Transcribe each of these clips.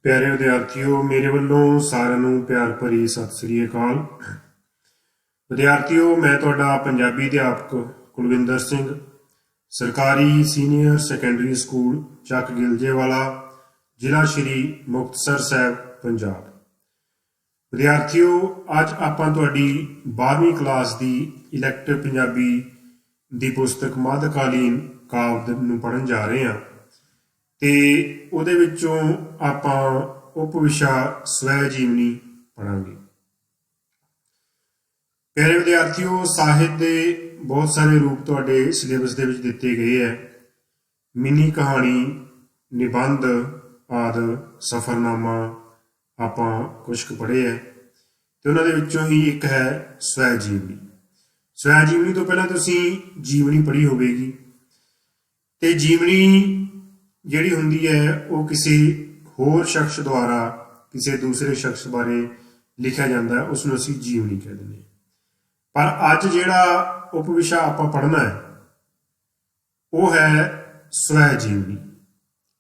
ਪਿਆਰੇ ਵਿਦਿਆਰਥੀਓ, ਮੇਰੇ ਵੱਲੋਂ ਸਾਰਿਆਂ ਨੂੰ ਪਿਆਰ ਭਰੀ ਸਤਿ ਸ੍ਰੀ ਅਕਾਲ। ਵਿਦਿਆਰਥੀਓ, ਮੈਂ ਤੁਹਾਡਾ ਪੰਜਾਬੀ ਅਧਿਆਪਕ ਕੁਲਵਿੰਦਰ ਸਿੰਘ, ਸਰਕਾਰੀ ਸੀਨੀਅਰ ਸੈਕੰਡਰੀ ਸਕੂਲ ਚੱਕ ਗਿਲਜੇਵਾਲਾ, ਜ਼ਿਲ੍ਹਾ ਸ਼੍ਰੀ ਮੁਕਤਸਰ ਸਾਹਿਬ, ਪੰਜਾਬ। ਵਿਦਿਆਰਥੀਓ, ਅੱਜ ਆਪਾਂ ਤੁਹਾਡੀ 12ਵੀਂ ਕਲਾਸ ਦੀ ਇਲੈਕਟਿਵ ਪੰਜਾਬੀ ਦੀ ਪੁਸਤਕ ਮੱਧਕਾਲੀਨ ਕਾਵਿ ਨੂੰ ਪੜ੍ਹਨ ਜਾ ਰਹੇ ਹਾਂ ਤੇ ਉਹਦੇ ਵਿੱਚੋਂ ਆਪਾਂ ਉਪ ਵਿਸ਼ਾ ਸਵੈ ਜੀਵਨੀ ਪੜਾਂਗੇ। ਪਿਆਰੇ ਵਿਦਿਆਰਥੀਓ, ਸਾਹਿਤ ਦੇ ਬਹੁਤ ਸਾਰੇ ਰੂਪ ਤੁਹਾਡੇ ਸਿਲੇਬਸ ਦੇ ਵਿੱਚ ਦਿੱਤੇ ਗਏ ਹੈ। ਮਿੰਨੀ ਕਹਾਣੀ, ਨਿਬੰਧ ਆਦਿ, ਸਫ਼ਰਨਾਮਾ ਆਪਾਂ ਕੁਛ ਕੁ ਪੜ੍ਹੇ ਹੈ ਤੇ ਉਹਨਾਂ ਦੇ ਵਿੱਚੋਂ ਹੀ ਇੱਕ ਹੈ ਸਵੈ ਜੀਵਨੀ। ਸਵੈ ਜੀਵਨੀ ਤੋਂ ਪਹਿਲਾਂ ਤੁਸੀਂ ਜੀਵਨੀ ਪੜ੍ਹੀ ਹੋਵੇਗੀ ਤੇ ਜੀਵਨੀ ਜਿਹੜੀ ਹੁੰਦੀ ਹੈ ਉਹ ਕਿਸੇ ਹੋਰ ਸ਼ਖਸ ਦੁਆਰਾ ਕਿਸੇ ਦੂਸਰੇ ਸ਼ਖਸ ਬਾਰੇ ਲਿਖਿਆ ਜਾਂਦਾ ਹੈ, ਉਸ ਨੂੰ ਅਸੀਂ ਜੀਵਨੀ ਕਹਿ ਦਿੰਦੇ ਹਾਂ। ਪਰ ਅੱਜ ਜਿਹੜਾ ਉਪ ਵਿਸ਼ਾ ਆਪਾਂ ਪੜ੍ਹਨਾ ਹੈ ਉਹ ਹੈ ਸਵੈ ਜੀਵਨੀ।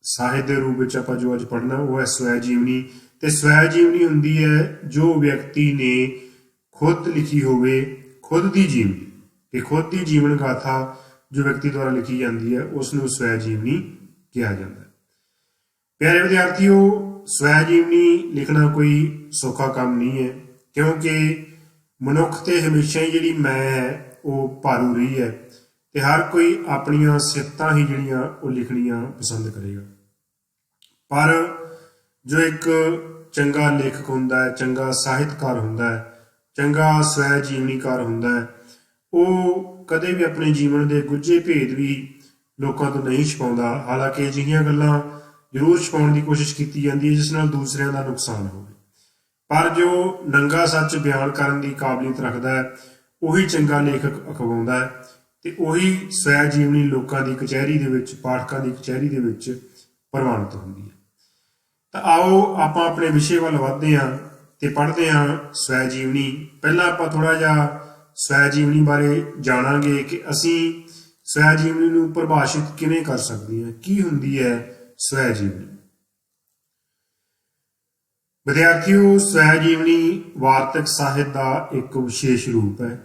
ਸਾਹਿਤ ਦੇ ਰੂਪ ਵਿੱਚ ਆਪਾਂ ਜੋ ਅੱਜ ਪੜ੍ਹਨਾ ਉਹ ਹੈ ਸਵੈ ਜੀਵਨੀ। ਤੇ ਸਵੈ ਜੀਵਨੀ ਹੁੰਦੀ ਹੈ ਜੋ ਵਿਅਕਤੀ ਨੇ ਖੁਦ ਲਿਖੀ ਹੋਵੇ, ਖੁਦ ਦੀ ਜੀਵਨੀ ਤੇ ਖੁਦ ਦੀ ਜੀਵਨ ਗਾਥਾ ਜੋ ਵਿਅਕਤੀ ਦੁਆਰਾ ਲਿਖੀ ਜਾਂਦੀ ਹੈ ਉਸ ਨੂੰ ਸਵੈ ਜੀਵਨੀ ਕਿਹਾ ਜਾਂਦਾ ਹੈ। ਪਿਆਰੇ ਵਿਦਿਆਰਥੀਓ, ਸਵੈ ਜੀਵਨੀ ਲਿਖਣਾ ਕੋਈ ਸੌਖਾ ਕੰਮ ਨਹੀਂ ਹੈ, ਕਿਉਂਕਿ ਮਨੁੱਖ ਤੇ ਹਮੇਸ਼ਾ ਹੀ ਜਿਹੜੀ ਮੈਂ ਹੈ ਉਹ ਭਾਰੂ ਰਹੀ ਹੈ ਤੇ ਹਰ ਕੋਈ ਆਪਣੀਆਂ ਸਿਫਤਾਂ ਹੀ ਜਿਹੜੀਆਂ ਉਹ ਲਿਖਣੀਆਂ ਪਸੰਦ ਕਰੇਗਾ। ਪਰ ਜੋ ਇੱਕ ਚੰਗਾ ਲੇਖਕ ਹੁੰਦਾ ਹੈ, ਚੰਗਾ ਸਾਹਿਤਕਾਰ ਹੁੰਦਾ ਹੈ, ਚੰਗਾ ਸਵੈ ਜੀਵਨੀਕਾਰ ਹੁੰਦਾ ਹੈ, ਉਹ ਕਦੇ ਵੀ ਆਪਣੇ ਜੀਵਨ ਦੇ ਗੁੱਝੇ ਭੇਦ ਵੀ ਲੋਕਾਂ ਤੋਂ ਨਹੀਂ ਛੁਪਾਉਂਦਾ। ਹਾਲਾਂਕਿ ਅਜਿਹੀਆਂ ਗੱਲਾਂ ਜ਼ਰੂਰ ਛੁਪਾਉਣ ਦੀ ਕੋਸ਼ਿਸ਼ ਕੀਤੀ ਜਾਂਦੀ ਹੈ ਜਿਸ ਨਾਲ ਦੂਸਰਿਆਂ ਦਾ ਨੁਕਸਾਨ ਹੋਵੇ, ਪਰ ਜੋ ਨੰਗਾ ਸੱਚ ਬਿਆਨ ਕਰਨ ਦੀ ਕਾਬਲੀਅਤ ਰੱਖਦਾ ਹੈ ਉਹੀ ਚੰਗਾ ਲੇਖਕ ਅਖਵਾਉਂਦਾ ਹੈ ਤੇ ਉਹੀ ਸਵੈ ਜੀਵਨੀ ਲੋਕਾਂ ਦੀ ਕਚਹਿਰੀ ਦੇ ਵਿੱਚ, ਪਾਠਕਾਂ ਦੀ ਕਚਹਿਰੀ ਦੇ ਵਿੱਚ ਪ੍ਰਵਾਨਿਤ ਹੁੰਦੀ ਹੈ। ਤਾਂ ਆਓ ਆਪਾਂ ਆਪਣੇ ਵਿਸ਼ੇ ਵੱਲ ਵੱਧਦੇ ਹਾਂ ਤੇ ਪੜ੍ਹਦੇ ਹਾਂ ਸਵੈ ਜੀਵਨੀ। ਪਹਿਲਾਂ ਆਪਾਂ ਥੋੜ੍ਹਾ ਜਿਹਾ ਸਵੈ ਜੀਵਨੀ ਬਾਰੇ ਜਾਣਾਂਗੇ ਕਿ ਅਸੀਂ ਸਵੈ ਜੀਵਨੀ ਨੂੰ ਪਰਿਭਾਸ਼ਿਤ ਕਿਵੇਂ ਕਰ ਸਕਦੇ ਹਾਂ, ਕੀ ਹੁੰਦੀ ਹੈ ਸਵੈ ਜੀਵਨੀ। ਵਿਦਿਆਰਥੀਓ, ਸਵੈ ਜੀਵਨੀ ਵਾਰਤਕ ਸਾਹਿਤ ਦਾ ਇੱਕ ਵਿਸ਼ੇਸ਼ ਰੂਪ ਹੈ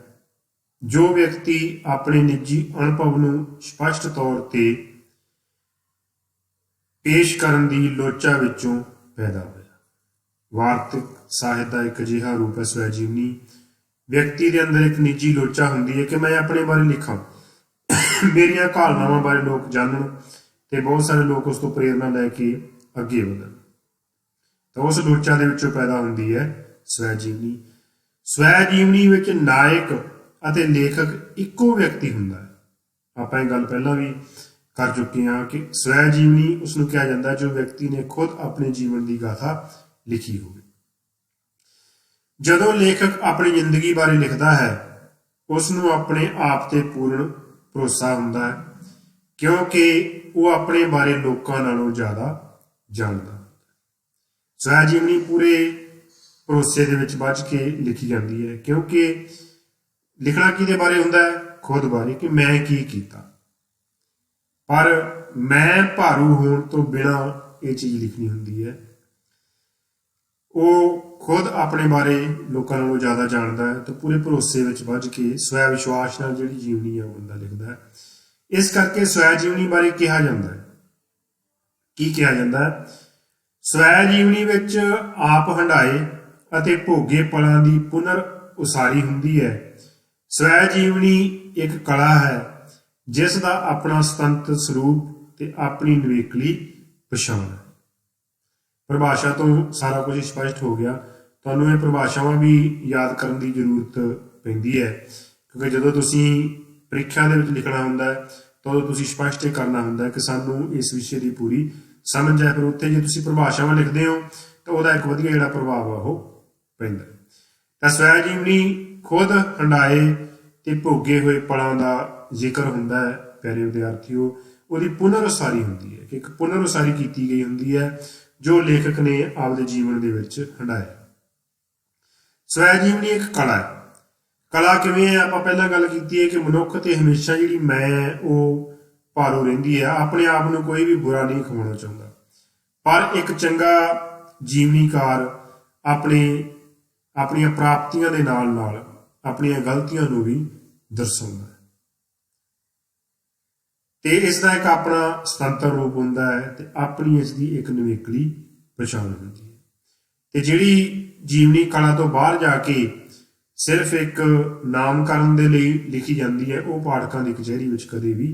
ਜੋ ਵਿਅਕਤੀ ਆਪਣੇ ਨਿੱਜੀ ਅਨੁਭਵ ਨੂੰ ਸਪਸ਼ਟ ਤੌਰ ਤੇ ਪੇਸ਼ ਕਰਨ ਦੀ ਲੋਚਾ ਵਿੱਚੋਂ ਪੈਦਾ ਹੋਇਆ। ਵਾਰਤਕ ਸਾਹਿਤ ਦਾ ਇੱਕ ਅਜਿਹਾ ਰੂਪ ਹੈ ਸਵੈ ਜੀਵਨੀ। ਵਿਅਕਤੀ ਦੇ ਅੰਦਰ ਇੱਕ ਨਿੱਜੀ ਲੋਚਾ ਹੁੰਦੀ ਹੈ ਕਿ ਮੈਂ ਆਪਣੇ ਬਾਰੇ ਲਿਖਾਂ, ਮੇਰੀਆਂ ਘਾਲਨਾਵਾਂ ਬਾਰੇ ਲੋਕ ਜਾਣਨ ਤੇ ਬਹੁਤ ਸਾਰੇ ਲੋਕ ਉਸ ਤੋਂ ਪ੍ਰੇਰਨਾ ਲੈ ਕੇ ਅੱਗੇ ਵਧਣ। ਤਾਂ ਉਸ ਲੋਚਾ ਦੇ ਵਿੱਚੋਂ ਪੈਦਾ ਹੁੰਦੀ ਹੈ ਸਵੈ ਜੀਵਨੀ। ਸਵੈ ਜੀਵਨੀ ਵਿੱਚ ਨਾਇਕ ਅਤੇ ਲੇਖਕ ਇੱਕੋ ਵਿਅਕਤੀ ਹੁੰਦਾ ਹੈ। ਆਪਾਂ ਇਹ ਗੱਲ ਪਹਿਲਾਂ ਵੀ ਕਰ ਚੁੱਕੇ ਹਾਂ ਕਿ ਸਵੈ ਜੀਵਨੀ ਉਸਨੂੰ ਕਿਹਾ ਜਾਂਦਾ ਜੋ ਵਿਅਕਤੀ ਨੇ ਖੁਦ ਆਪਣੇ ਜੀਵਨ ਦੀ ਗਾਥਾ ਲਿਖੀ ਹੋਵੇ। ਜਦੋਂ ਲੇਖਕ ਆਪਣੀ ਜ਼ਿੰਦਗੀ ਬਾਰੇ ਲਿਖਦਾ ਹੈ ਉਸ ਨੂੰ ਆਪਣੇ ਆਪ ਤੇ ਪੂਰਨ ਭਰੋਸਾ ਹੁੰਦਾ ਹੈ ਕਿਉਂਕਿ ਉਹ ਆਪਣੇ ਬਾਰੇ ਲੋਕਾਂ ਨਾਲੋਂ ਜ਼ਿਆਦਾ ਜਾਣਦਾ। ਸਵੈ ਜੀਵਨੀ ਪੂਰੇ ਭਰੋਸੇ ਦੇ ਵਿੱਚ ਬੱਝ ਕੇ ਲਿਖੀ ਜਾਂਦੀ ਹੈ ਕਿਉਂਕਿ ਲਿਖਣਾ ਕਿਹਦੇ ਬਾਰੇ ਹੁੰਦਾ ਹੈ? ਖੁਦ ਬਾਰੇ, ਕਿ ਮੈਂ ਕੀ ਕੀਤਾ। ਪਰ ਮੈਂ ਭਾਰੂ ਹੋਣ ਤੋਂ ਬਿਨਾਂ ਇਹ ਚੀਜ਼ ਲਿਖਣੀ ਹੁੰਦੀ ਹੈ। ਉਹ ਖੁਦ ਆਪਣੇ ਬਾਰੇ ਲੋਕਾਂ ਨਾਲੋਂ ਜ਼ਿਆਦਾ ਜਾਣਦਾ ਹੈ ਤੇ ਪੂਰੇ ਭਰੋਸੇ ਵਿੱਚ ਬੱਝ ਕੇ ਸਵੈ ਵਿਸ਼ਵਾਸ ਨਾਲ ਜਿਹੜੀ ਜੀਵਨੀ ਹੈ ਉਹ ਬੰਦਾ ਲਿਖਦਾ ਹੈ। ਇਸ ਕਰਕੇ ਸਵੈ ਜੀਵਨੀ ਬਾਰੇ ਕਿਹਾ ਜਾਂਦਾ ਹੈ, ਕੀ ਕਿਹਾ ਜਾਂਦਾ ਹੈ? ਸਵੈ ਜੀਵਨੀ ਵਿੱਚ ਆਪ ਹੰਢਾਏ ਅਤੇ ਭੋਗੇ ਪਲਾਂ ਦੀ ਪੁਨਰ ਉਸਾਰੀ ਹੁੰਦੀ ਹੈ। ਸਵੈ ਜੀਵਨੀ ਇੱਕ ਕਲਾ ਹੈ ਜਿਸ ਦਾ ਆਪਣਾ ਸੁਤੰਤਰ ਸਰੂਪ ਤੇ ਆਪਣੀ ਨਿਵੇਕਲੀ ਪਛਾਣ ਹੈ। ਪਰਿਭਾਸ਼ਾ ਤੋਂ ਸਾਰਾ ਕੁਝ ਸਪਸ਼ਟ ਹੋ ਗਿਆ। ਤੁਹਾਨੂੰ ਇਹ ਪਰਿਭਾਸ਼ਾਵਾਂ ਵੀ ਯਾਦ ਕਰਨ ਦੀ ਜ਼ਰੂਰਤ ਪੈਂਦੀ ਹੈ ਕਿਉਂਕਿ ਜਦੋਂ ਤੁਸੀਂ ਪ੍ਰੀਖਿਆ ਦੇ ਵਿੱਚ ਲਿਖਣਾ ਹੁੰਦਾ ਹੈ ਤਾਂ ਉਦੋਂ ਤੁਸੀਂ ਸਪਸ਼ਟ ਕਰਨਾ ਹੁੰਦਾ ਹੈ ਕਿ ਸਾਨੂੰ ਇਸ ਵਿਸ਼ੇ ਦੀ ਪੂਰੀ ਸਮਝ ਹੈ। ਫਿਰ ਉੱਥੇ ਜੇ ਤੁਸੀਂ ਪਰਿਭਾਸ਼ਾਵਾਂ ਲਿਖਦੇ ਹੋ ਤਾਂ ਉਹਦਾ ਇੱਕ ਵਧੀਆ ਜਿਹੜਾ ਪ੍ਰਭਾਵ ਆ ਉਹ ਪੈਂਦਾ। ਤਾਂ ਸਵੈ ਜੀਵਨੀ ਖੁਦ ਹੰਢਾਏ ਤੇ ਭੋਗੇ ਹੋਏ ਪਲਾਂ ਦਾ ਜ਼ਿਕਰ ਹੁੰਦਾ ਹੈ। ਪਿਆਰੇ ਵਿਦਿਆਰਥੀਓ, ਉਹਦੀ ਪੁਨਰ ਉਸਾਰੀ ਹੁੰਦੀ ਹੈ ਕਿ ਇੱਕ ਪੁਨਰ ਉਸਾਰੀ ਕੀਤੀ ਗਈ ਹੁੰਦੀ ਹੈ ਜੋ ਲੇਖਕ ਨੇ ਆਪਦੇ ਜੀਵਨ ਦੇ ਵਿੱਚ ਹੰਢਾਇਆ। ਸਵੈ ਜੀਵਨੀ ਇੱਕ ਕਲਾ ਹੈ। ਕਲਾ ਕਿਵੇਂ ਹੈ? ਆਪਾਂ ਪਹਿਲਾਂ ਗੱਲ ਕੀਤੀ ਹੈ ਕਿ ਮਨੁੱਖ ਤੇ ਹਮੇਸ਼ਾ ਜਿਹੜੀ ਮੈਂ ਉਹ ਭਾਰੂ ਰਹਿੰਦੀ ਹੈ। ਆਪਣੇ ਆਪ ਨੂੰ ਕੋਈ ਵੀ ਬੁਰਾ ਨਹੀਂ ਖਵਾਉਣਾ ਚਾਹੁੰਦਾ, ਪਰ ਇੱਕ ਚੰਗਾ ਜੀਵਨੀਕਾਰ ਆਪਣੀਆਂ ਪ੍ਰਾਪਤੀਆਂ ਦੇ ਨਾਲ ਨਾਲ ਆਪਣੀਆਂ ਗਲਤੀਆਂ ਨੂੰ ਵੀ ਦਰਸਾਉਂਦਾ ਹੈ ਤੇ ਇਸ ਦਾ ਇੱਕ ਆਪਣਾ ਸੁਤੰਤਰ ਰੂਪ ਹੁੰਦਾ ਹੈ ਤੇ ਆਪਣੀ ਇਸ ਦੀ ਇੱਕ ਨਿਵੇਕਲੀ ਪਛਾਣ ਹੁੰਦੀ ਹੈ। ਤੇ ਜਿਹੜੀ ਜੀਵਨੀ ਕਲਾ ਤੋਂ ਬਾਹਰ ਜਾ ਕੇ ਸਿਰਫ ਇੱਕ ਨਾਮਕਰਨ ਦੇ ਲਈ ਲਿਖੀ ਜਾਂਦੀ ਹੈ, ਉਹ ਪਾਠਕਾਂ ਦੀ ਕਚਹਿਰੀ ਵਿੱਚ ਕਦੇ ਵੀ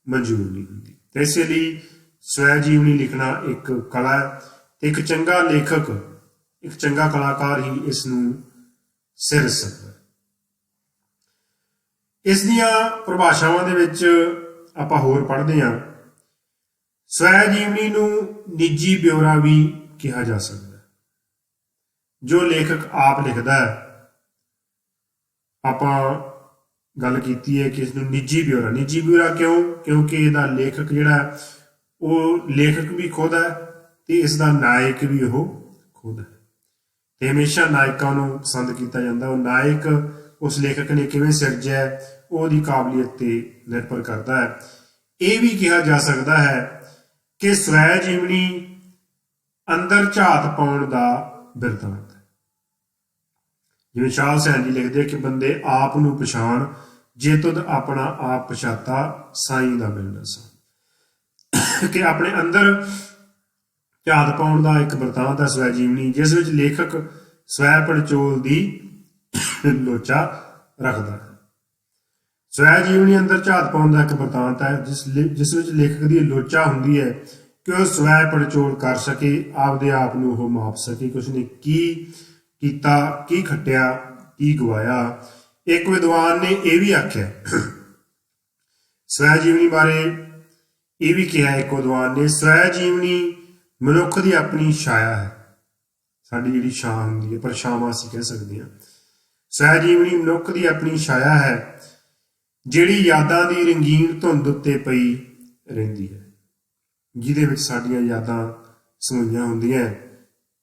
ਮਨਜ਼ੂਰ ਨਹੀਂ ਹੁੰਦੀ। ਤੇ ਇਸੇ ਲਈ ਸਵੈ ਜੀਵਨੀ ਲਿਖਣਾ ਇੱਕ ਕਲਾ ਹੈ ਤੇ ਇੱਕ ਚੰਗਾ ਲੇਖਕ, ਇੱਕ ਚੰਗਾ ਕਲਾਕਾਰ ਹੀ ਇਸ ਨੂੰ ਸਿਰ ਸਕਦਾ ਹੈ। ਇਸ ਦੀਆਂ ਪਰਿਭਾਸ਼ਾਵਾਂ ਦੇ ਵਿੱਚ ਆਪਾਂ ਹੋਰ ਪੜ੍ਹਦੇ ਹਾਂ, ਸਵੈ ਜੀਵਨੀ ਨੂੰ ਨਿੱਜੀ ਬਿਓਰਾ ਵੀ ਕਿਹਾ ਜਾ ਸਕਦਾ ਹੈ। ਜੋ ਲੇਖਕ ਆਪ ਲਿਖਦਾ ਹੈ, ਆਪਾਂ ਗੱਲ ਕੀਤੀ ਹੈ ਕਿ ਇਸ ਨੂੰ ਨਿੱਜੀ ਬਿਓਰਾ ਕਿਉਂ? ਕਿਉਂਕਿ ਇਹਦਾ ਲੇਖਕ ਜਿਹੜਾ ਉਹ ਲੇਖਕ ਵੀ ਖੁਦ ਹੈ ਤੇ ਇਸ ਦਾ ਨਾਇਕ ਵੀ ਉਹ ਖੁਦ ਹੈ। ਤੇ ਹਮੇਸ਼ਾ ਨਾਇਕਾਂ ਨੂੰ ਪਸੰਦ ਕੀਤਾ ਜਾਂਦਾ। ਉਹ ਨਾਇਕ ਉਸ ਲੇਖਕ ਨੇ ਕਿਵੇਂ ਸਿਰਜਿਆ ਉਹਦੀ ਕਾਬਲੀਅਤ ਤੇ ਨਿਰਭਰ ਕਰਦਾ ਹੈ। ਇਹ ਵੀ ਕਿਹਾ ਜਾ ਸਕਦਾ ਹੈ ਕਿ ਸਵੈ ਜੀਵਨੀ ਅੰਦਰ ਝਾਤ ਪਾਉਣ ਦਾ ਬਿਰਤਾਂਤ ਹੈ। ਜਿਵੇਂ ਸ਼ਾਹ ਹੁਸੈਨ ਜੀ ਲਿਖਦੇ ਕਿ ਬੰਦੇ ਆਪ ਨੂੰ ਪਛਾਣ, ਜੇ ਤੁਧ ਆਪਣਾ ਆਪ ਪਛਾਤਾ ਸਾਈਂ ਦਾ ਮਿਲਣਾ ਸਾਂ। ਕਿ ਆਪਣੇ ਅੰਦਰ ਝਾਤ ਪਾਉਣ ਦਾ ਇੱਕ ਬਿਰਤਾਂਤ ਹੈ ਸਵੈ ਜੀਵਨੀ, ਜਿਸ ਵਿੱਚ ਲੇਖਕ ਸਵੈ ਪੜਚੋਲ ਦੀ ਲੋਚਾ ਰੱਖਦਾ ਹੈ। ਸਵੈ ਜੀਵਨੀ ਅੰਦਰ ਝਾਤ ਪਾਉਣ ਦਾ ਇੱਕ ਬਿਰਤਾਂਤ ਹੈ ਜਿਸ ਵਿੱਚ ਲੇਖਕ ਦੀ ਲੋਚਾ ਹੁੰਦੀ ਹੈ ਕਿ ਉਹ ਸਵੈ ਪੜਚੋਲ ਕਰ ਸਕੇ, ਆਪਦੇ ਆਪ ਨੂੰ ਉਹ ਮਾਪ ਸਕੇ ਕਿ ਉਸਨੇ ਕੀ ਕੀਤਾ, ਕੀ ਖੱਟਿਆ, ਕੀ ਗਵਾਇਆ। ਇੱਕ ਵਿਦਵਾਨ ਨੇ ਇਹ ਵੀ ਆਖਿਆ ਸਵੈ ਜੀਵਨੀ ਬਾਰੇ, ਇਹ ਵੀ ਕਿਹਾ ਇੱਕ ਵਿਦਵਾਨ ਨੇ, ਸਵੈ ਜੀਵਨੀ ਮਨੁੱਖ ਦੀ ਆਪਣੀ ਛਾਇਆ ਹੈ। ਸਾਡੀ ਜਿਹੜੀ ਛਾਂ ਹੁੰਦੀ ਹੈ, ਪਰਛਾਵਾਂ ਅਸੀਂ ਕਹਿ ਸਕਦੇ ਹਾਂ। ਸਵੈ ਜੀਵਨੀ ਮਨੁੱਖ ਦੀ ਆਪਣੀ ਛਾਇਆ ਹੈ ਜਿਹੜੀ ਯਾਦਾਂ ਦੀ ਰੰਗੀਨ ਧੁੰਦ ਉੱਤੇ ਪਈ ਰਹਿੰਦੀ ਹੈ, ਜਿਹਦੇ ਵਿੱਚ ਸਾਡੀਆਂ ਯਾਦਾਂ ਸਮੂਹੀਆਂ ਹੁੰਦੀਆਂ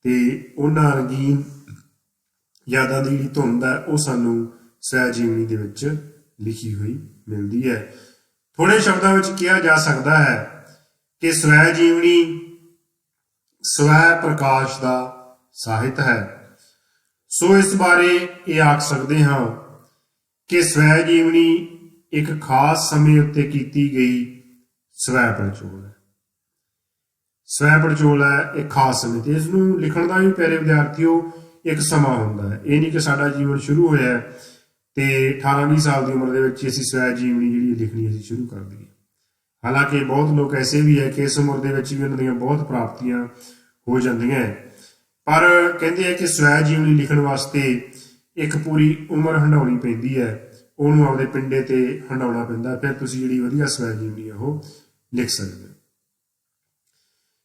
ਤੇ ਉਹਨਾਂ ਰੰਗੀਨ ਯਾਦਾਂ ਦੀ ਜਿਹੜੀ ਧੁੰਦ ਹੈ ਉਹ ਸਾਨੂੰ ਸਵੈ ਜੀਵਨੀ ਦੇ ਵਿੱਚ ਲਿਖੀ ਹੋਈ ਮਿਲਦੀ ਹੈ। ਥੋੜੇ ਸ਼ਬਦਾਂ ਵਿੱਚ ਕਿਹਾ ਜਾ ਸਕਦਾ ਹੈ ਕਿ ਸਵੈ ਜੀਵਨੀ ਸਵੈ ਪ੍ਰਕਾਸ਼ ਦਾ ਸਾਹਿਤ ਹੈ। ਸੋ ਇਸ ਬਾਰੇ ਇਹ ਆਖ ਸਕਦੇ ਹਾਂ ਕਿ ਸਵੈ ਜੀਵਨੀ ਇੱਕ ਖਾਸ ਸਮੇਂ ਉੱਤੇ ਕੀਤੀ ਗਈ ਸਵੈ ਪੜਚੋਲ ਹੈ। ਸਵੈ ਪੜਚੋਲ ਹੈ ਇੱਕ ਖਾਸ ਸਮੇਂ ਤੇ ਇਸ ਨੂੰ ਲਿਖਣ ਦਾ ਵੀ ਪਿਆਰੇ ਵਿਦਿਆਰਥੀਓ ਇੱਕ ਸਮਾਂ ਹੁੰਦਾ ਹੈ। ਇਹ ਨਹੀਂ ਕਿ ਸਾਡਾ ਜੀਵਨ ਸ਼ੁਰੂ ਹੋਇਆ ਤੇ 18-20 ਸਾਲ ਦੀ ਉਮਰ ਦੇ ਵਿੱਚ ਅਸੀਂ ਸਵੈ ਜੀਵਨੀ ਜਿਹੜੀ ਲਿਖਣੀ ਅਸੀਂ ਸ਼ੁਰੂ ਕਰ ਦਈਏ। ਹਾਲਾਂਕਿ ਬਹੁਤ ਲੋਕ ਐਸੇ ਵੀ ਹੈ ਕਿ ਇਸ ਉਮਰ ਦੇ ਵਿੱਚ ਵੀ ਉਹਨਾਂ ਦੀਆਂ ਬਹੁਤ ਪ੍ਰਾਪਤੀਆਂ ਹੋ ਜਾਂਦੀਆਂ, ਪਰ ਕਹਿੰਦੇ ਆ ਕਿ ਸਵੈ ਜੀਵਨੀ ਲਿਖਣ ਵਾਸਤੇ ਇੱਕ ਪੂਰੀ ਉਮਰ ਹੰਢਾਉਣੀ ਪੈਂਦੀ ਹੈ, ਉਹਨੂੰ ਆਪਦੇ ਪਿੰਡੇ ਤੇ ਹੰਢਾਉਣਾ ਪੈਂਦਾ, ਫਿਰ ਤੁਸੀਂ ਜਿਹੜੀ ਵਧੀਆ ਸਵੈ ਜੀਵਨੀ ਉਹ ਲਿਖ ਸਕਦੇ ਹੋ।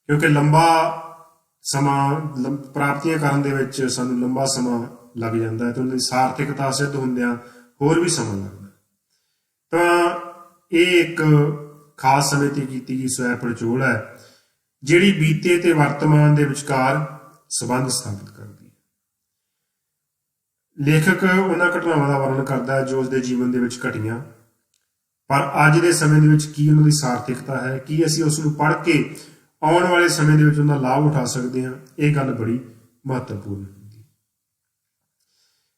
ਕਿਉਂਕਿ ਲੰਬਾ ਸਮਾਂ ਪ੍ਰਾਪਤੀਆਂ ਕਰਨ ਦੇ ਵਿੱਚ ਸਾਨੂੰ ਲੰਬਾ ਸਮਾਂ ਲੱਗ ਜਾਂਦਾ ਹੈ ਤੇ ਉਹਨਾਂ ਦੀ ਸਾਰਥਿਕਤਾ ਸਿੱਧ ਹੁੰਦਿਆਂ ਹੋਰ ਵੀ ਸਮਾਂ ਲੱਗਦਾ। ਤਾਂ ਇਹ ਇੱਕ ਖਾਸ ਸਮੇਂ ਤੇ ਕੀਤੀ ਗਈ ਸਵੈ ਪੜਚੋਲ ਹੈ ਜਿਹੜੀ ਬੀਤੇ ਤੇ ਵਰਤਮਾਨ ਦੇ ਵਿਚਕਾਰ ਸੰਬੰਧ ਸਥਾਪਿਤ ਕਰਦੀ ਹੈ। ਲੇਖਕ ਉਹਨਾਂ ਘਟਨਾਵਾਂ ਦਾ ਵਰਣਨ ਕਰਦਾ ਹੈ ਜੋ ਉਸਦੇ ਜੀਵਨ ਦੇ ਵਿੱਚ ਘਟੀਆਂ, ਪਰ ਅੱਜ ਦੇ ਸਮੇਂ ਦੇ ਵਿੱਚ ਕੀ ਉਹਨਾਂ ਦੀ ਸਾਰਥਿਕਤਾ ਹੈ, ਕੀ ਅਸੀਂ ਉਸ ਨੂੰ ਪੜ੍ਹ ਕੇ ਆਉਣ ਵਾਲੇ ਸਮੇਂ ਦੇ ਵਿੱਚ ਉਹਦਾ ਲਾਭ ਉਠਾ ਸਕਦੇ ਹਾਂ। ਇਹ ਗੱਲ ਬੜੀ ਮਹੱਤਵਪੂਰਨ ਹੁੰਦੀ ਹੈ।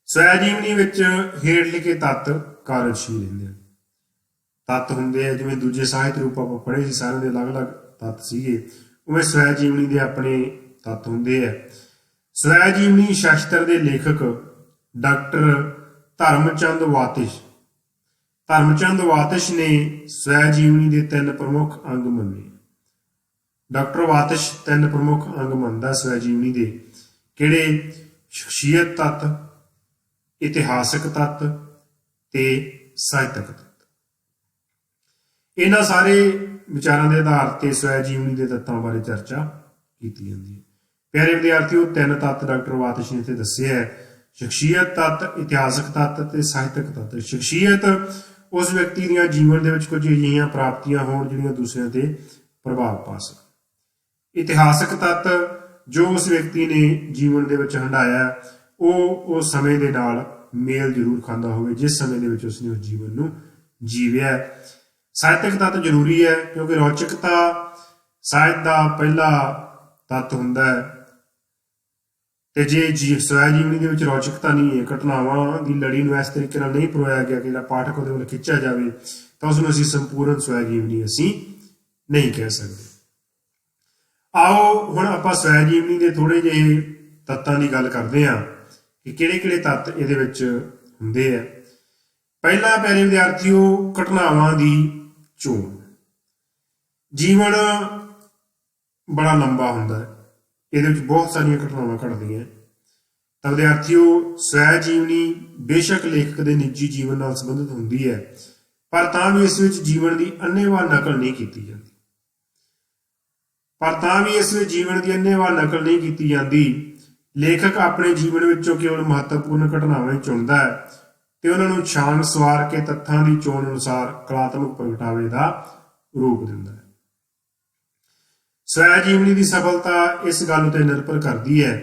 ਸਵੈ ਜੀਵਨੀ ਵਿੱਚ ਹੇਠ ਲਿਖੇ ਤੱਤ ਕਾਰਜਸ਼ੀਲ ਹੁੰਦੇ ਹਨ। ਤੱਤ ਹੁੰਦੇ ਆ ਜਿਵੇਂ ਦੂਜੇ ਸਾਹਿਤ ਰੂਪ ਆਪਾਂ ਪੜ੍ਹੇ ਸੀ, ਸਾਰਿਆਂ ਦੇ ਅਲੱਗ-ਅਲੱਗ ਤੱਤ ਸੀਗੇ, ਉਵੇਂ ਸਵੈ ਜੀਵਨੀ ਦੇ ਆਪਣੇ ਤੱਤ ਹੁੰਦੇ ਆ। ਸਵੈ ਜੀਵਨੀ ਸ਼ਾਸਤਰ ਦੇ ਲੇਖਕ ਡਾਕਟਰ ਧਰਮਚੰਦ ਵਾਤਿਸ਼ ਨੇ ਸਵੈ ਜੀਵਨੀ ਦੇ 3 ਪ੍ਰਮੁੱਖ ਅੰਗ ਮੰਨੇ। ਡਾਕਟਰ ਵਾਤਿਸ਼ 3 ਪ੍ਰਮੁੱਖ ਅੰਗ ਮੰਨਦਾ ਸਵੈ ਜੀਵਨੀ ਦੇ, ਕਿਹੜੇ? ਸ਼ਖਸੀਅਤ ਤੱਤ, ਇਤਿਹਾਸਕ ਤੱਤ ਤੇ ਸਾਹਿਤਕ ਤੱਤ। ਇਹਨਾਂ ਸਾਰੇ ਵਿਚਾਰਾਂ ਦੇ ਆਧਾਰ ਤੇ ਸਵੈ ਜੀਵਨੀ ਦੇ ਤੱਤਾਂ ਬਾਰੇ ਚਰਚਾ ਕੀਤੀ ਜਾਂਦੀ ਹੈ। ਪਿਆਰੇ ਵਿਦਿਆਰਥੀਓ, 3 ਤੱਤ ਡਾਕਟਰ ਵਾਤਿਸ਼ ਨੇ ਇੱਥੇ ਦੱਸੇ ਹੈ: ਸ਼ਖਸੀਅਤ ਤੱਤ, ਇਤਿਹਾਸਕ ਤੱਤ ਤੇ ਸਾਹਿਤਕ ਤੱਤ। ਸ਼ਖਸੀਅਤ ਉਸ ਵਿਅਕਤੀ ਦੀਆਂ ਜੀਵਨ ਦੇ ਵਿੱਚ ਕੁਝ ਅਜਿਹੀਆਂ ਪ੍ਰਾਪਤੀਆਂ ਹੋਣ ਜਿਹੜੀਆਂ ਦੂਸਰਿਆਂ ਤੇ ਪ੍ਰਭਾਵ ਪਾ ਸਕਣ। ਇਤਿਹਾਸਕ ਤੱਤ ਜੋ ਉਸ ਵਿਅਕਤੀ ਨੇ ਜੀਵਨ ਦੇ ਵਿੱਚ ਹੰਢਾਇਆ ਉਹ ਉਸ ਸਮੇਂ ਦੇ ਨਾਲ ਮੇਲ ਜ਼ਰੂਰ ਖਾਂਦਾ ਹੋਵੇ ਜਿਸ ਸਮੇਂ ਦੇ ਵਿੱਚ ਉਸਨੇ ਉਸ ਜੀਵਨ ਨੂੰ ਜੀਵਿਆ। ਸਾਹਿਤਕ ਤੱਤ ਜ਼ਰੂਰੀ ਹੈ ਕਿਉਂਕਿ ਰੌਚਕਤਾ ਸਾਹਿਤ ਦਾ ਪਹਿਲਾ ਤੱਤ ਹੁੰਦਾ ਹੈ ਤੇ ਜੇ ਸਵੈ ਜੀਵਨੀ ਦੇ ਵਿੱਚ ਰੌਚਕਤਾ ਨਹੀਂ ਹੈ, ਘਟਨਾਵਾਂ ਦੀ ਲੜੀ ਨੂੰ ਇਸ ਤਰੀਕੇ ਨਾਲ ਨਹੀਂ ਪਰੋਇਆ ਗਿਆ ਕਿ ਜਿਹੜਾ ਪਾਠਕ ਉਹਦੇ ਵੱਲ ਖਿੱਚਿਆ ਜਾਵੇ, ਤਾਂ ਉਸਨੂੰ ਅਸੀਂ ਸੰਪੂਰਨ ਸਵੈ ਜੀਵਨੀ ਅਸੀਂ ਨਹੀਂ ਕਹਿ ਸਕਦੇ। ਆਓ ਹੁਣ ਆਪਾਂ ਸਵੈ ਜੀਵਨੀ ਦੇ ਥੋੜੇ ਜਿਹੇ ਤੱਤਾਂ ਦੀ ਗੱਲ ਕਰਦੇ ਹਾਂ ਕਿ ਕਿਹੜੇ ਕਿਹੜੇ ਤੱਤ ਇਹਦੇ ਵਿੱਚ ਹੁੰਦੇ ਆ। ਪਹਿਲਾ ਪਿਆਰੇ ਵਿਦਿਆਰਥੀਓ, ਘਟਨਾਵਾਂ ਦੀ ਚੋਣ। ਜੀਵਨ ਬੜਾ ਲੰਬਾ ਹੁੰਦਾ ਹੈ, ਇਹਦੇ ਵਿੱਚ ਬਹੁਤ ਸਾਰੀਆਂ ਘਟਨਾਵਾਂ ਘਟਦੀਆਂ, ਤਾਂ ਵਿਦਿਆਰਥੀਓ ਸਵੈ ਜੀਵਨੀ ਬੇਸ਼ੱਕ ਲੇਖਕ ਦੇ ਨਿੱਜੀ ਜੀਵਨ ਨਾਲ ਸੰਬੰਧਿਤ ਹੁੰਦੀ ਹੈ, ਪਰ ਤਾਂ ਵੀ ਇਸ ਵਿੱਚ ਜੀਵਨ ਦੀ ਅੰਨ੍ਹੇਵਾਹ ਨਕਲ ਨਹੀਂ ਕੀਤੀ ਜਾਂਦੀ। ਲੇਖਕ ਆਪਣੇ ਜੀਵਨ ਵਿੱਚੋਂ ਕੇਵਲ ਮਹੱਤਵਪੂਰਨ ਘਟਨਾਵਾਂ ਹੀ ਚੁਣਦਾ ਹੈ ਤੇ ਉਹਨਾਂ ਨੂੰ ਛਾਣ ਸਵਾਰ ਕੇ ਤੱਥਾਂ ਦੀ ਚੋਣ ਅਨੁਸਾਰ ਕਲਾਤਮਕ ਪ੍ਰਗਟਾਵੇ ਦਾ ਰੂਪ ਦਿੰਦਾ ਹੈ। ਸਵੈ ਜੀਵਨੀ ਦੀ ਸਫਲਤਾ ਇਸ ਗੱਲ ਉੱਤੇ ਨਿਰਭਰ ਕਰਦੀ ਹੈ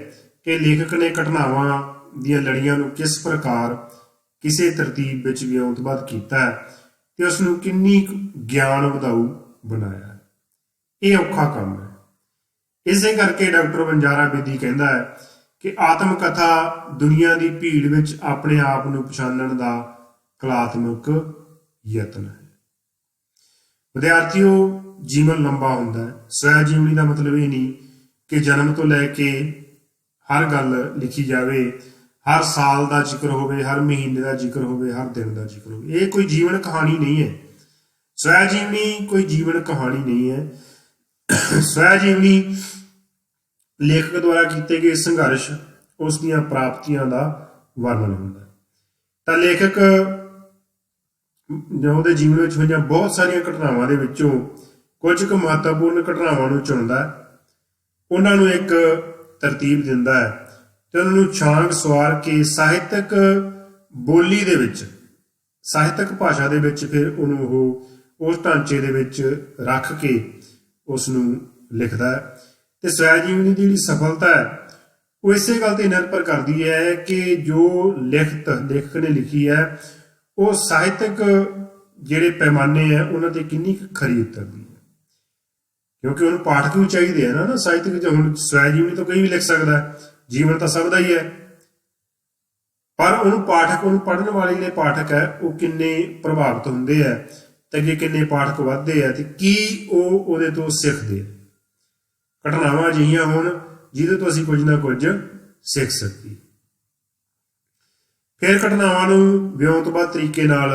ਕਿ ਲੇਖਕ ਨੇ ਘਟਨਾਵਾਂ ਦੀਆਂ ਲੜੀਆਂ ਨੂੰ ਕਿਸ ਪ੍ਰਕਾਰ ਕਿਸੇ ਤਰਤੀਬ ਵਿੱਚ ਵਿਉਂਤਬੱਧ ਕੀਤਾ ਹੈ ਤੇ ਉਸ ਨੂੰ ਕਿੰਨੀ ਗਿਆਨ ਵਧਾਊ ਬਣਾਇਆ ਹੈ। ਇਹ ਔਖਾ ਕੰਮ ਹੈ। ਇਸੇ ਕਰਕੇ ਡਾਕਟਰ ਬੰਜਾਰਾ ਬੇਦੀ ਕਹਿੰਦਾ ਹੈ ਕਿ ਆਤਮ ਕਥਾ ਦੁਨੀਆ ਦੀ ਭੀੜ ਵਿੱਚ ਆਪਣੇ ਆਪ ਨੂੰ ਪਛਾਣਨ ਦਾ ਕਲਾਤਮਕ ਯਤਨ ਹੈ। ਵਿਦਿਆਰਥੀਓ, ਜੀਵਨ ਲੰਬਾ ਹੁੰਦਾ ਹੈ। ਸਵੈ ਜੀਵਨੀ ਦਾ ਮਤਲਬ ਇਹ ਨਹੀਂ ਕਿ ਜਨਮ ਤੋਂ ਲੈ ਕੇ ਹਰ ਗੱਲ ਲਿਖੀ ਜਾਵੇ, ਹਰ ਸਾਲ ਦਾ ਜ਼ਿਕਰ ਹੋਵੇ, ਹਰ ਮਹੀਨੇ ਦਾ ਜ਼ਿਕਰ ਹੋਵੇ, ਹਰ ਦਿਨ ਦਾ ਜ਼ਿਕਰ ਹੋਵੇ। ਇਹ ਕੋਈ ਜੀਵਨ ਕਹਾਣੀ ਨਹੀਂ ਹੈ। ਸਵੈ ਜੀਵਨੀ ਕੋਈ ਜੀਵਨ ਕਹਾਣੀ ਨਹੀਂ ਹੈ। ਸਵੈ ਜੀਵਨੀ ਲੇਖਕ ਦੁਆਰਾ ਕੀਤੇ ਗਏ ਸੰਘਰਸ਼, ਉਸ ਦੀਆਂ ਪ੍ਰਾਪਤੀਆਂ ਦਾ ਵਰਣਨ ਹੁੰਦਾ। ਤਾਂ ਲੇਖਕ ਜੋ ਉਹਦੇ ਜੀਵਨ ਵਿੱਚ ਹੋਈਆਂ ਬਹੁਤ ਸਾਰੀਆਂ ਘਟਨਾਵਾਂ ਦੇ ਵਿੱਚੋਂ ਕੁਝ ਕੁ ਮਹੱਤਵਪੂਰਨ ਘਟਨਾਵਾਂ ਨੂੰ ਚੁਣਦਾ, ਉਹਨਾਂ ਨੂੰ ਇੱਕ ਤਰਤੀਬ ਦਿੰਦਾ ਹੈ ਤੇ ਉਹਨਾਂ ਨੂੰ ਛਾਂਗ ਸਵਾਰ ਕੇ ਸਾਹਿਤਕ ਬੋਲੀ ਦੇ ਵਿੱਚ, ਸਾਹਿਤਕ ਭਾਸ਼ਾ ਦੇ ਵਿੱਚ ਫਿਰ ਉਹਨੂੰ ਉਹ ਉਸ ਢਾਂਚੇ ਦੇ ਵਿੱਚ ਰੱਖ ਕੇ ਉਸ ਨੂੰ ਲਿਖਦਾ ਹੈ। ਤੇ ਸਵੈ ਜੀਵਨੀ ਦੀ ਜਿਹੜੀ ਸਫਲਤਾ ਹੈ ਉਹ ਇਸੇ ਗੱਲ ਤੇ ਨਿਰਭਰ ਕਰਦੀ ਹੈ ਕਿ ਜੋ ਲੇਖਕ ਨੇ ਲਿਖੀ ਹੈ ਉਹ ਸਾਹਿਤਕ ਜਿਹੜੇ ਪੈਮਾਨੇ ਹੈ ਉਹਨਾਂ ਤੇ ਕਿੰਨੀ ਖਰੀ ਉਤਰਦੀ ਹੈ, ਕਿਉਂਕਿ ਉਹਨੂੰ ਪਾਠਕ ਵੀ ਚਾਹੀਦੇ ਆ ਨਾ। ਸਾਹਿਤਕ ਚ ਹੁਣ ਸਵੈ ਜੀਵਨੀ ਤਾਂ ਕੋਈ ਵੀ ਲਿਖ ਸਕਦਾ, ਜੀਵਨ ਤਾਂ ਸਭ ਦਾ ਹੀ ਹੈ, ਪਰ ਉਹਨੂੰ ਪੜ੍ਹਨ ਵਾਲੇ ਜਿਹੜੇ ਪਾਠਕ ਹੈ ਉਹ ਕਿੰਨੇ ਪ੍ਰਭਾਵਿਤ ਹੁੰਦੇ ਆ ਤੇ ਅੱਗੇ ਕਿੰਨੇ ਪਾਠਕ ਵੱਧਦੇ ਆ ਤੇ ਕੀ ਉਹ ਉਹਦੇ ਤੋਂ ਸਿੱਖਦੇ ਆ। ਘਟਨਾਵਾਂ ਅਜਿਹੀਆਂ ਹੋਣ ਜਿਹਦੇ ਤੋਂ ਅਸੀਂ ਕੁਝ ਨਾ ਕੁਝ ਸਿੱਖ ਸਕੀਏ। ਫਿਰ ਘਟਨਾਵਾਂ ਨੂੰ ਵਿਉਂਤਬੱਧ ਤਰੀਕੇ ਨਾਲ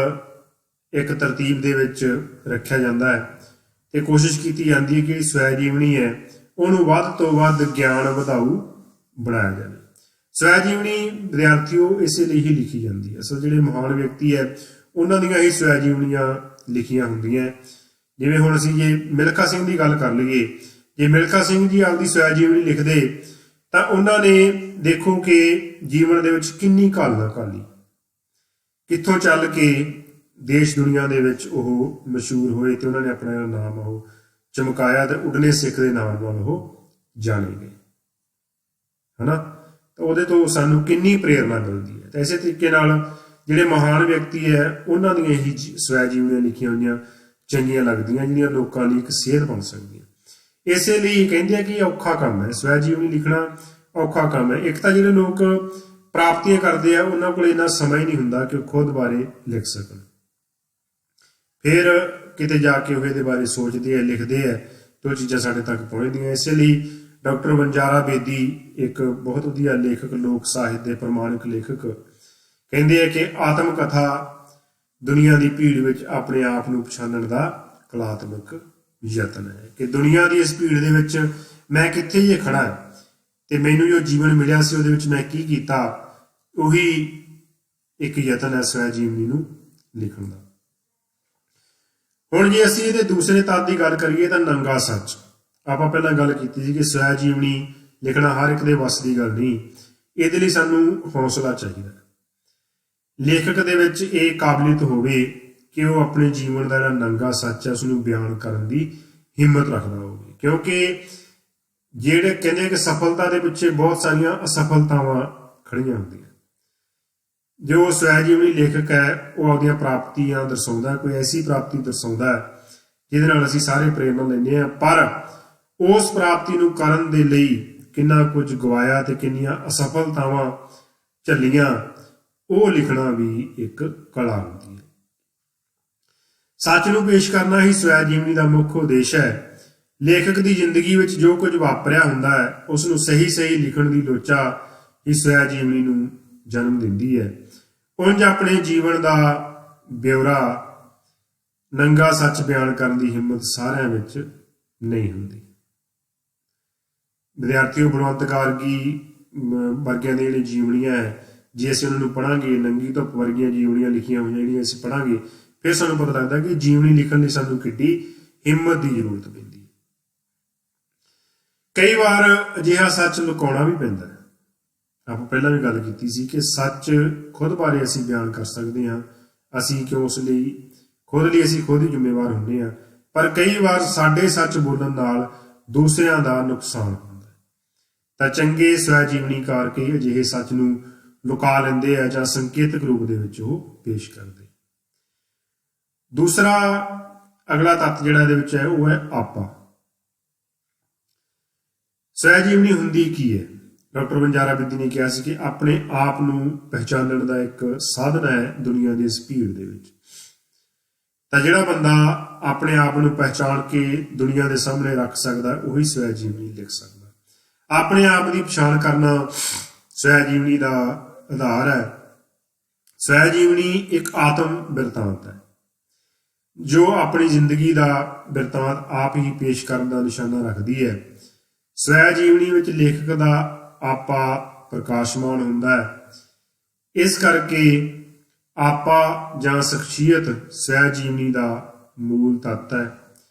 ਇੱਕ ਤਰਤੀਬ ਦੇ ਵਿੱਚ ਰੱਖਿਆ ਜਾਂਦਾ ਹੈ ਤੇ ਕੋਸ਼ਿਸ਼ ਕੀਤੀ ਜਾਂਦੀ ਹੈ ਕਿ ਸਵੈ ਜੀਵਨੀ ਹੈ ਉਹਨੂੰ ਵੱਧ ਤੋਂ ਵੱਧ ਗਿਆਨ ਵਧਾਊ ਬਣਾਇਆ ਜਾਵੇ। ਸਵੈ ਜੀਵਨੀ ਵਿਦਿਆਰਥੀਓ ਇਸੇ ਲਈ ਹੀ ਲਿਖੀ ਜਾਂਦੀ ਹੈ। ਅਸਲ ਜਿਹੜੇ ਮਹਾਨ ਵਿਅਕਤੀ ਹੈ ਉਹਨਾਂ ਦੀਆਂ ਹੀ ਸਵੈ ਜੀਵਨੀਆਂ ਲਿਖੀਆਂ ਹੁੰਦੀਆਂ। ਜਿਵੇਂ ਹੁਣ ਅਸੀਂ ਜੇ ਮਿਲਖਾ ਸਿੰਘ ਦੀ ਗੱਲ ਕਰ ਲਈਏ, ਜੇ ਮਿਲਖਾ ਸਿੰਘ ਜੀ ਆਪਦੀ ਸਵੈ ਜੀਵਨੀ ਲਿਖਦੇ ਤਾਂ ਉਹਨਾਂ ਨੇ ਦੇਖੋ ਕਿ ਜੀਵਨ ਦੇ ਵਿੱਚ ਕਿੰਨੀ ਘਾਲਣਾ ਘਾਲੀ, ਕਿੱਥੋਂ ਚੱਲ ਕੇ ਦੇਸ਼ ਦੁਨੀਆ ਦੇ ਵਿੱਚ ਉਹ ਮਸ਼ਹੂਰ ਹੋਏ ਤੇ ਉਹਨਾਂ ਨੇ ਆਪਣਾ ਨਾਮ ਉਹ ਚਮਕਾਇਆ ਤੇ ਉੱਡਣੇ ਸਿੱਖ ਦੇ ਨਾਮ ਨਾਲ ਉਹ ਜਾਣੇ ਗਏ, ਹਨਾ। ਤਾਂ ਉਹਦੇ ਤੋਂ ਸਾਨੂੰ ਕਿੰਨੀ ਪ੍ਰੇਰਨਾ ਮਿਲਦੀ ਹੈ। ਤਾਂ ਇਸੇ ਤਰੀਕੇ ਨਾਲ ਜਿਹੜੇ ਮਹਾਨ ਵਿਅਕਤੀ ਹੈ ਉਹਨਾਂ ਦੀਆਂ ਹੀ ਸਵੈ ਜੀਵਨੀਆਂ ਲਿਖੀਆਂ ਹੋਈਆਂ ਚੰਗੀਆਂ ਲੱਗਦੀਆਂ, ਜਿਹੜੀਆਂ ਲੋਕਾਂ ਲਈ ਇੱਕ ਸੇਧ ਬਣ ਸਕਦੀਆਂ। ਇਸੇ ਲਈ ਕਹਿੰਦੇ ਆ ਕਿ ਔਖਾ ਕੰਮ ਹੈ, ਸਵੈ ਜੀਵਨੀ ਲਿਖਣਾ ਔਖਾ ਕੰਮ ਹੈ। ਇੱਕ ਤਾਂ ਜਿਹੜੇ ਲੋਕ ਪ੍ਰਾਪਤੀਆਂ ਕਰਦੇ ਆ ਉਹਨਾਂ ਕੋਲ ਇੰਨਾ ਸਮਾਂ ਹੀ ਨਹੀਂ ਹੁੰਦਾ ਕਿ ਉਹ ਖੁਦ ਬਾਰੇ ਲਿਖ ਸਕਣ, ਫਿਰ ਕਿਤੇ ਜਾ ਕੇ ਉਹ ਇਹਦੇ ਬਾਰੇ ਸੋਚਦੇ ਆ, ਲਿਖਦੇ ਆ ਤੇ ਉਹ ਚੀਜ਼ਾਂ ਸਾਡੇ ਤੱਕ ਪਹੁੰਚਦੀਆਂ। ਇਸੇ ਲਈ ਡਾਕਟਰ ਬੰਜਾਰਾ ਬੇਦੀ ਇੱਕ ਬਹੁਤ ਵਧੀਆ ਲੇਖਕ, ਲੋਕ ਸਾਹਿਤ ਦੇ ਪ੍ਰਮਾਣਿਕ ਲੇਖਕ, ਕਹਿੰਦੇ ਆ ਕਿ ਆਤਮ ਕਥਾ ਦੁਨੀਆ ਦੀ ਭੀੜ ਵਿੱਚ ਆਪਣੇ ਆਪ ਨੂੰ ਪਛਾਣਨ ਦਾ ਕਲਾਤਮਕ ਯਤਨ ਹੈ ਕਿ ਦੁਨੀਆ ਦੀ ਇਸ ਭੀੜ ਦੇ ਵਿੱਚ ਮੈਂ ਕਿੱਥੇ ਜੇ ਖੜਾ ਤੇ ਮੈਨੂੰ ਜੋ ਜੀਵਨ ਮਿਲਿਆ ਸੀ ਉਹਦੇ ਵਿੱਚ ਮੈਂ ਕੀ ਕੀਤਾ, ਉਹੀ ਇੱਕ ਯਤਨ ਹੈ ਸਵੈ ਜੀਵਨੀ ਨੂੰ ਲਿਖਣ ਦਾ। ਹੁਣ ਜੇ ਅਸੀਂ ਇਹਦੇ ਦੂਸਰੇ ਤੱਤ ਦੀ ਗੱਲ ਕਰੀਏ ਤਾਂ ਨੰਗਾ ਸੱਚ। ਆਪਾਂ ਪਹਿਲਾਂ ਗੱਲ ਕੀਤੀ ਸੀ ਕਿ ਸਵੈ ਜੀਵਨੀ ਲਿਖਣਾ ਹਰ ਇੱਕ ਦੇ ਵੱਸ ਦੀ ਗੱਲ ਨਹੀਂ, ਇਹਦੇ ਲਈ ਸਾਨੂੰ ਹੌਸਲਾ ਚਾਹੀਦਾ। ਲੇਖਕ ਦੇ ਵਿੱਚ ਇਹ ਕਾਬਲੀਅਤ ਹੋਵੇ ਕਿ ਉਹ ਆਪਣੇ ਜੀਵਨ ਦਾ ਜਿਹੜਾ ਨੰਗਾ ਸੱਚ ਹੈ ਉਸਨੂੰ ਬਿਆਨ ਕਰਨ ਦੀ ਹਿੰਮਤ ਰੱਖਦਾ ਹੋਵੇ, ਕਿਉਂਕਿ ਜਿਹੜੇ ਕਹਿੰਦੇ ਕਿ ਸਫਲਤਾ ਦੇ ਪਿੱਛੇ ਬਹੁਤ ਸਾਰੀਆਂ ਅਸਫਲਤਾਵਾਂ ਖੜੀਆਂ ਹੁੰਦੀਆਂ। ਜੋ ਸਵੈ ਜੀਵਨੀ ਲੇਖਕ ਹੈ ਉਹ ਆਪਦੀਆਂ ਪ੍ਰਾਪਤੀਆਂ ਦਰਸਾਉਂਦਾ, ਕੋਈ ਐਸੀ ਪ੍ਰਾਪਤੀ ਦਰਸਾਉਂਦਾ ਜਿਹਦੇ ਨਾਲ ਅਸੀਂ ਸਾਰੇ ਪ੍ਰੇਰਨਾ ਲੈਂਦੇ ਹਾਂ, ਪਰ ਉਸ ਪ੍ਰਾਪਤੀ ਨੂੰ ਕਰਨ ਦੇ ਲਈ ਕਿੰਨਾ ਕੁਝ ਗਵਾਇਆ ਤੇ ਕਿੰਨੀਆਂ ਅਸਫਲਤਾਵਾਂ ਝੱਲੀਆਂ, ਉਹ ਲਿਖਣਾ ਵੀ ਇੱਕ ਕਲਾ ਹੁੰਦੀ ਹੈ। ਸੱਚ ਨੂੰ ਪੇਸ਼ ਕਰਨਾ ਹੀ ਸਵੈ ਜੀਵਨੀ ਦਾ ਮੁੱਖ ਉਦੇਸ਼ ਹੈ। ਲੇਖਕ ਦੀ ਜ਼ਿੰਦਗੀ ਵਿੱਚ ਜੋ ਕੁਝ ਵਾਪਰਿਆ ਹੁੰਦਾ ਹੈ ਉਸ ਨੂੰ ਸਹੀ ਸਹੀ ਲਿਖਣ ਦੀ ਲੋਚਾ ਹੀ ਸਵੈ ਜੀਵਨੀ ਨੂੰ ਜਨਮ ਦਿੰਦੀ ਹੈ। ਉਂਝ ਆਪਣੇ ਜੀਵਨ ਦਾ ਬਿਉਰਾ ਨੰਗਾ ਸੱਚ ਬਿਆਨ ਕਰਨ ਦੀ ਹਿੰਮਤ ਸਾਰਿਆਂ ਵਿੱਚ ਨਹੀਂ ਹੁੰਦੀ। ਵਿਦਿਆਰਥੀਓ, ਬਲਵੰਤ ਗਾਰਗੀ ਵਰਗਿਆਂ ਦੀਆਂ ਜਿਹੜੀਆਂ ਜੀਵਨੀਆਂ ਹੈ, ਜੇ ਅਸੀਂ ਉਹਨਾਂ ਨੂੰ ਪੜ੍ਹਾਂਗੇ, ਨੰਗੀ ਧੁੱਪ ਵਰਗੀਆਂ ਜੀਵਨੀਆਂ ਲਿਖੀਆਂ ਹੋਈਆਂ ਜਿਹੜੀਆਂ ਅਸੀਂ ਪੜ੍ਹਾਂਗੇ, ਫਿਰ ਸਾਨੂੰ ਪਤਾ ਲੱਗਦਾ ਕਿ ਜੀਵਨੀ ਲਿਖਣ ਲਈ ਸਾਨੂੰ ਕਿੱਡੀ ਹਿੰਮਤ ਦੀ ਜ਼ਰੂਰਤ ਪੈਂਦੀ ਹੈ। ਕਈ ਵਾਰ ਅਜਿਹਾ ਸੱਚ ਲੁਕਾਉਣਾ ਵੀ ਪੈਂਦਾ ਹੈ। ਆਪਾਂ ਪਹਿਲਾਂ ਵੀ ਗੱਲ ਕੀਤੀ ਸੀ ਕਿ ਸੱਚ ਖੁਦ ਬਾਰੇ ਅਸੀਂ ਬਿਆਨ ਕਰ ਸਕਦੇ ਹਾਂ, ਅਸੀਂ ਕਿਉਂ ਉਸ ਲਈ ਅਸੀਂ ਖੁਦ ਹੀ ਜ਼ਿੰਮੇਵਾਰ ਹੁੰਦੇ ਹਾਂ। ਪਰ ਕਈ ਵਾਰ ਸਾਡੇ ਸੱਚ ਬੋਲਣ ਨਾਲ ਦੂਸਰਿਆਂ ਦਾ ਨੁਕਸਾਨ ਹੁੰਦਾ ਹੈ, ਤਾਂ ਚੰਗੇ ਸਵੈ ਜੀਵਨੀਕਾਰ ਕਈ ਅਜਿਹੇ ਸੱਚ ਨੂੰ ਲੁਕਾ ਲੈਂਦੇ ਆ ਜਾਂ ਸੰਕੇਤਕ ਰੂਪ ਦੇ ਵਿੱਚ ਉਹ ਪੇਸ਼ ਕਰਦੇ। ਦੂਸਰਾ ਅਗਲਾ ਤੱਤ ਜਿਹੜਾ ਇਹਦੇ ਵਿੱਚ ਹੈ ਉਹ ਹੈ ਆਪਾ। ਸਵੈ ਜੀਵਨੀ ਹੁੰਦੀ ਕੀ ਹੈ? ਡਾਕਟਰ ਬੰਜਾਰਾ ਬਿੱਦੀ ਨੇ ਕਿਹਾ ਸੀ ਕਿ ਆਪਣੇ ਆਪ ਨੂੰ ਪਹਿਚਾਨਣ ਦਾ ਇੱਕ ਸਾਧਨ ਹੈ ਦੁਨੀਆ ਦੀ ਇਸ ਭੀੜ ਦੇ ਵਿੱਚ। ਤਾਂ ਜਿਹੜਾ ਬੰਦਾ ਆਪਣੇ ਆਪ ਨੂੰ ਪਹਿਚਾਣ ਕੇ ਦੁਨੀਆ ਦੇ ਸਾਹਮਣੇ ਰੱਖ ਸਕਦਾ ਉਹੀ ਸਵੈ ਜੀਵਨੀ ਲਿਖ ਸਕਦਾ। ਆਪਣੇ ਆਪ ਦੀ ਪਛਾਣ ਕਰਨਾ ਸਵੈ ਜੀਵਨੀ ਦਾ ਆਧਾਰ ਹੈ। ਸਵੈ ਜੀਵਨੀ ਇੱਕ ਆਤਮ ਬਿਰਤਾਂਤ ਹੈ ਜੋ ਆਪਣੀ ਜ਼ਿੰਦਗੀ ਦਾ ਬਿਰਤਾਂਤ ਆਪ ਹੀ ਪੇਸ਼ ਕਰਨ ਦਾ ਨਿਸ਼ਾਨਾ ਰੱਖਦੀ ਹੈ। ਸਵੈ ਜੀਵਨੀ ਵਿੱਚ ਲੇਖਕ ਦਾ ਆਪਾ ਪ੍ਰਕਾਸ਼ਮਾਨ ਹੁੰਦਾ ਹੈ। ਇਸ ਕਰਕੇ ਆਪਾ ਜਾਂ ਸ਼ਖਸੀਅਤ ਸਵੈ ਜੀਵਨੀ ਦਾ ਮੂਲ ਤੱਤ ਹੈ।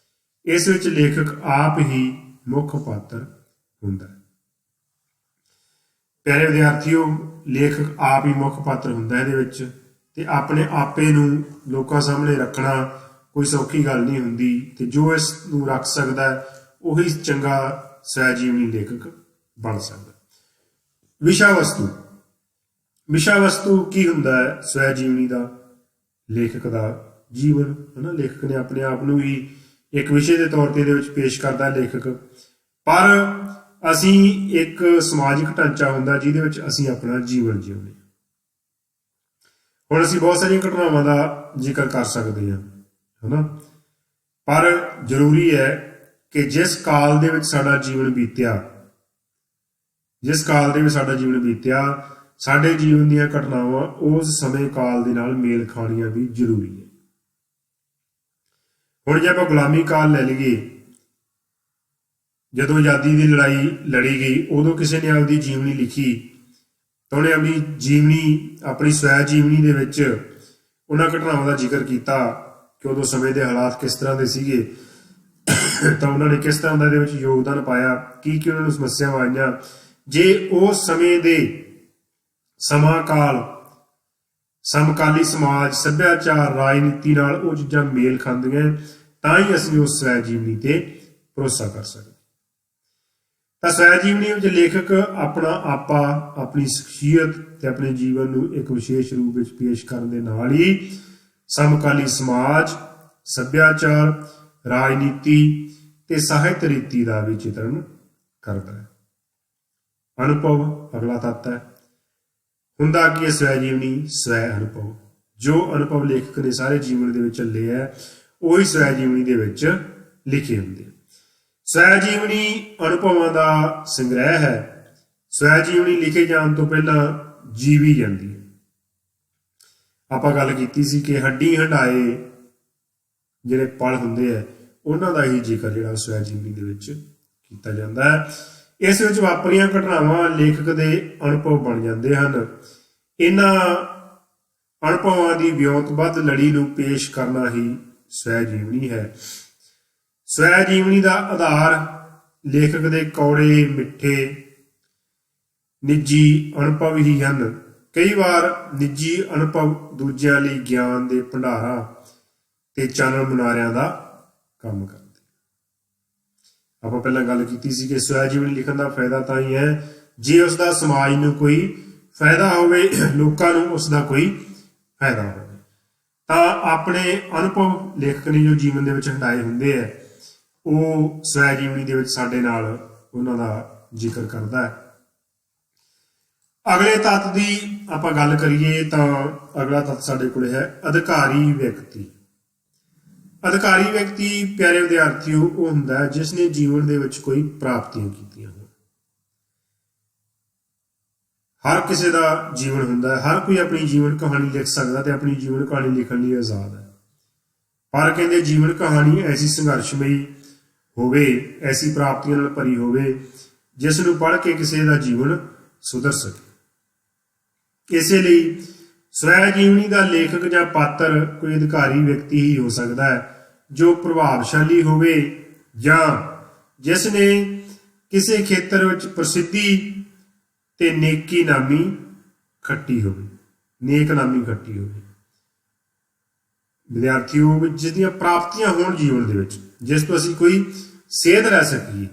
ਇਸ ਵਿੱਚ ਲੇਖਕ ਆਪ ਹੀ ਮੁੱਖ ਪਾਤਰ ਹੁੰਦਾ ਹੈ। ਪਿਆਰੇ ਵਿਦਿਆਰਥੀਓ, ਲੇਖਕ ਆਪ ਹੀ ਮੁੱਖ ਪਾਤਰ ਹੁੰਦਾ ਇਹਦੇ ਵਿੱਚ, ਤੇ ਆਪਣੇ ਆਪੇ ਨੂੰ ਲੋਕਾਂ ਸਾਹਮਣੇ ਰੱਖਣਾ ਕੋਈ ਸੌਖੀ ਗੱਲ ਨਹੀਂ ਹੁੰਦੀ, ਤੇ ਜੋ ਇਸ ਨੂੰ ਰੱਖ ਸਕਦਾ ਉਹੀ ਚੰਗਾ ਸਵੈ ਜੀਵਨੀ ਲੇਖਕ ਬਣ ਸਕਦਾ। ਵਿਸ਼ਾ ਵਸਤੂ। ਵਿਸ਼ਾ ਵਸਤੂ ਕੀ ਹੁੰਦਾ ਹੈ ਸਵੈ ਜੀਵਨੀ ਦਾ? ਲੇਖਕ ਦਾ ਜੀਵਨ ਹੈ ਨਾ। ਲੇਖਕ ਨੇ ਆਪਣੇ ਆਪ ਨੂੰ ਹੀ ਇੱਕ ਵਿਸ਼ੇ ਦੇ ਤੌਰ ਤੇ ਇਹਦੇ ਵਿੱਚ ਪੇਸ਼ ਕਰਦਾ ਲੇਖਕ। ਪਰ ਅਸੀਂ ਇੱਕ ਸਮਾਜਿਕ ਢਾਂਚਾ ਹੁੰਦਾ ਜਿਹਦੇ ਵਿੱਚ ਅਸੀਂ ਆਪਣਾ ਜੀਵਨ ਜਿਉਂਦੇ ਹਾਂ। ਹੁਣ ਅਸੀਂ ਬਹੁਤ ਸਾਰੀਆਂ ਘਟਨਾਵਾਂ ਦਾ ਜ਼ਿਕਰ ਕਰ ਸਕਦੇ ਹਾਂ, ਹੈ ਨਾ, ਪਰ ਜ਼ਰੂਰੀ ਹੈ ਕਿ ਜਿਸ ਕਾਲ ਦੇ ਵਿੱਚ ਸਾਡਾ ਜੀਵਨ ਬੀਤਿਆ, ਸਾਡੇ ਜੀਵਨ ਦੀਆਂ ਘਟਨਾਵਾਂ ਉਸ ਸਮੇਂ ਕਾਲ ਦੇ ਨਾਲ ਮੇਲ ਖਾਣੀਆਂ ਵੀ ਜ਼ਰੂਰੀ ਹੈ। ਹੁਣ ਜੇ ਆਪਾਂ ਗੁਲਾਮੀ ਕਾਲ ਲੈ ਲਈਏ, ਜਦੋਂ ਆਜ਼ਾਦੀ ਦੀ ਲੜਾਈ ਲੜੀ ਗਈ ਉਦੋਂ ਕਿਸੇ ਨੇ ਆਪਦੀ ਜੀਵਨੀ ਲਿਖੀ ਤਾਂ ਉਹਨੇ ਆਪਣੀ ਜੀਵਨੀ, ਆਪਣੀ ਸਵੈ ਜੀਵਨੀ ਦੇ ਵਿੱਚ ਉਹਨਾਂ ਘਟਨਾਵਾਂ ਦਾ ਜ਼ਿਕਰ ਕੀਤਾ ਕਿ ਉਦੋਂ ਸਮੇਂ ਦੇ ਹਾਲਾਤ ਕਿਸ ਤਰ੍ਹਾਂ ਦੇ ਸੀਗੇ, ਤਾਂ ਉਹਨਾਂ ਨੇ ਕਿਸ ਤਰ੍ਹਾਂ ਦਾ ਇਹਦੇ ਵਿੱਚ ਯੋਗਦਾਨ ਪਾਇਆ, ਕੀ ਉਹਨਾਂ ਨੂੰ ਸਮੱਸਿਆਵਾਂ ਆਈਆਂ। ਜੇ ਉਸ ਸਮੇਂ ਦੇ ਸਮਾਂ ਕਾਲ, ਸਮਕਾਲੀ ਸਮਾਜ, ਸੱਭਿਆਚਾਰ, ਰਾਜਨੀਤੀ ਨਾਲ ਉਹ ਚੀਜ਼ਾਂ ਮੇਲ ਖਾਂਦੀਆਂ ਤਾਂ ਹੀ ਅਸੀਂ ਉਸ ਸਵੈ ਜੀਵਨੀ ਤੇ ਭਰੋਸਾ ਕਰ ਸਕਦੇ। ਤਾਂ ਸਵੈ ਜੀਵਨੀ ਵਿੱਚ ਲੇਖਕ ਆਪਣਾ ਆਪਾ, ਆਪਣੀ ਸ਼ਖਸੀਅਤ ਤੇ ਆਪਣੇ ਜੀਵਨ ਨੂੰ ਇੱਕ ਵਿਸ਼ੇਸ਼ ਰੂਪ ਵਿੱਚ ਪੇਸ਼ ਕਰਨ ਦੇ ਨਾਲ ਹੀ ਸਮਕਾਲੀ ਸਮਾਜ, ਸੱਭਿਆਚਾਰ, ਰਾਜਨੀਤੀ ਤੇ ਸਾਹਿਤ ਰੀਤੀ ਦਾ ਵੀ ਚਿਤਰਨ ਕਰਦਾ ਹੈ। ਅਨੁਭਵ ਅਗਲਾ ਤੱਤ ਹੈ। ਹੁੰਦਾ ਕੀ ਹੈ ਸਵੈ ਜੀਵਨੀ? ਸਵੈ ਅਨੁਭਵ। ਜੋ ਅਨੁਭਵ ਲੇਖਕ ਨੇ ਸਾਰੇ ਜੀਵਨ ਦੇ ਵਿੱਚ ਝੱਲੇ ਹੈ ਉਹੀ ਸਵੈ ਜੀਵਨੀ ਦੇ ਵਿੱਚ ਲਿਖੇ ਹੁੰਦੇ। ਸਵੈ ਜੀਵਨੀ ਅਨੁਭਵਾਂ ਦਾ ਸੰਗ੍ਰਹਿ ਹੈ। ਸਵੈ ਜੀਵਨੀ ਲਿਖੇ ਜਾਣ ਤੋਂ ਪਹਿਲਾਂ ਜੀਵੀ ਜਾਂਦੀ ਹੈ। ਆਪਾਂ ਗੱਲ ਕੀਤੀ ਸੀ ਕਿ ਹੱਡੀ ਹੰਢਾਏ ਜਿਹੜੇ ਪਲ ਹੁੰਦੇ ਆ ਉਹਨਾਂ ਦਾ ਹੀ ਜ਼ਿਕਰ ਜਿਹੜਾ ਸਵੈ ਜੀਵਨੀ ਦੇ ਵਿੱਚ ਕੀਤਾ ਜਾਂਦਾ ਹੈ। ਇਸ ਵਿੱਚ ਵਾਪਰੀਆਂ ਘਟਨਾਵਾਂ ਲੇਖਕ ਦੇ ਅਨੁਭਵ ਬਣ ਜਾਂਦੇ ਹਨ। ਇਹਨਾਂ ਅਨੁਭਵਾਂ ਦੀ ਵਿਉਂਤਬੱਧ ਲੜੀ ਨੂੰ ਪੇਸ਼ ਕਰਨਾ ਹੀ ਸਵੈ ਜੀਵਨੀ ਹੈ। ਸਵੈ ਜੀਵਨੀ ਦਾ ਆਧਾਰ ਲੇਖਕ ਦੇ ਕੌੜੇ ਮਿੱਠੇ ਨਿੱਜੀ ਅਨੁਭਵ ਹੀ ਹਨ। ਕਈ ਵਾਰ ਨਿੱਜੀ ਅਨੁਭਵ ਦੂਜਿਆਂ ਲਈ ਗਿਆਨ ਦੇ ਭੰਡਾਰਾਂ ਤੇ ਚਾਨਣ ਮੁਨਾਰਿਆਂ ਦਾ ਕੰਮ ਕਰਦੇ। ਆਪਾਂ ਪਹਿਲਾਂ ਗੱਲ ਕੀਤੀ ਸੀ ਕਿ ਸਵੈ ਜੀਵਨੀ ਲਿਖਣ ਦਾ ਫਾਇਦਾ ਤਾਂ ਹੀ ਹੈ ਜੇ ਉਸਦਾ ਸਮਾਜ ਨੂੰ ਕੋਈ ਫਾਇਦਾ ਹੋਵੇ, ਲੋਕਾਂ ਨੂੰ ਉਸਦਾ ਕੋਈ ਫਾਇਦਾ ਹੋਵੇ। ਤਾਂ ਆਪਣੇ ਅਨੁਭਵ ਲੇਖਕ ਨੇ ਜੋ ਜੀਵਨ ਦੇ ਵਿੱਚ ਹੰਢਾਏ ਹੁੰਦੇ ਹੈ ਉਹ ਸਵੈ ਜੀਵਨੀ ਦੇ ਵਿੱਚ ਸਾਡੇ ਨਾਲ ਉਹਨਾਂ ਦਾ ਜ਼ਿਕਰ ਕਰਦਾ ਹੈ। ਅਗਲੇ ਤੱਤ ਦੀ ਆਪਾਂ ਗੱਲ ਕਰੀਏ ਤਾਂ ਅਗਲਾ ਤੱਤ ਸਾਡੇ ਕੋਲ ਹੈ ਅਧਿਕਾਰੀ ਵਿਅਕਤੀ। ਅਧਿਕਾਰੀ ਵਿਅਕਤੀ ਪਿਆਰੇ ਵਿਦਿਆਰਥੀਓ ਉਹ ਹੁੰਦਾ ਹੈ ਜਿਸ ਨੇ ਜੀਵਨ ਦੇ ਵਿੱਚ ਕੋਈ ਪ੍ਰਾਪਤੀਆਂ ਕੀਤੀਆਂ ਹੋਣ। ਹਰ ਕਿਸੇ ਦਾ ਜੀਵਨ ਹੁੰਦਾ ਹੈ, ਹਰ ਕੋਈ ਆਪਣੀ ਜੀਵਨ ਕਹਾਣੀ ਲਿਖ ਸਕਦਾ ਤੇ ਆਪਣੀ ਜੀਵਨ ਕਹਾਣੀ ਲਿਖਣ ਲਈ ਆਜ਼ਾਦ ਹੈ। ਪਰ ਕਹਿੰਦੇ ਜੀਵਨ ਕਹਾਣੀ ਐਸੀ ਸੰਘਰਸ਼ਮਈ ਹੋਵੇ, ਐਸੀ ਪ੍ਰਾਪਤੀਆਂ ਨਾਲ ਭਰੀ ਹੋਵੇ ਜਿਸ ਨੂੰ ਪੜ੍ਹ ਕੇ ਕਿਸੇ ਦਾ ਜੀਵਨ ਸੁਧਰ ਸਕੇ। ਇਸੇ ਲਈ ਸਵੈ ਜੀਵਨੀ ਦਾ ਲੇਖਕ ਜਾਂ ਪਾਤਰ ਕੋਈ ਅਧਿਕਾਰੀ ਵਿਅਕਤੀ ਹੀ ਹੋ ਸਕਦਾ ਹੈ ਜੋ ਪ੍ਰਭਾਵਸ਼ਾਲੀ ਹੋਵੇ ਜਾਂ ਜਿਸ ਨੇ ਕਿਸੇ ਖੇਤਰ ਵਿੱਚ ਪ੍ਰਸਿੱਧੀ ਤੇ ਨੇਕੀ ਨਾਮੀ ਖੱਟੀ ਹੋਵੇ, ਨੇਕ ਨਾਮੀ ਖੱਟੀ ਹੋਵੇ। ਵਿਦਿਆਰਥੀਓ ਵਿੱਚ ਜਿਸ ਦੀਆਂ ਪ੍ਰਾਪਤੀਆਂ ਹੋਣ ਜੀਵਨ ਦੇ ਵਿੱਚ, ਜਿਸ ਤੋਂ ਅਸੀਂ ਕੋਈ ਸੇਧ ਲੈ ਸਕੀਏ,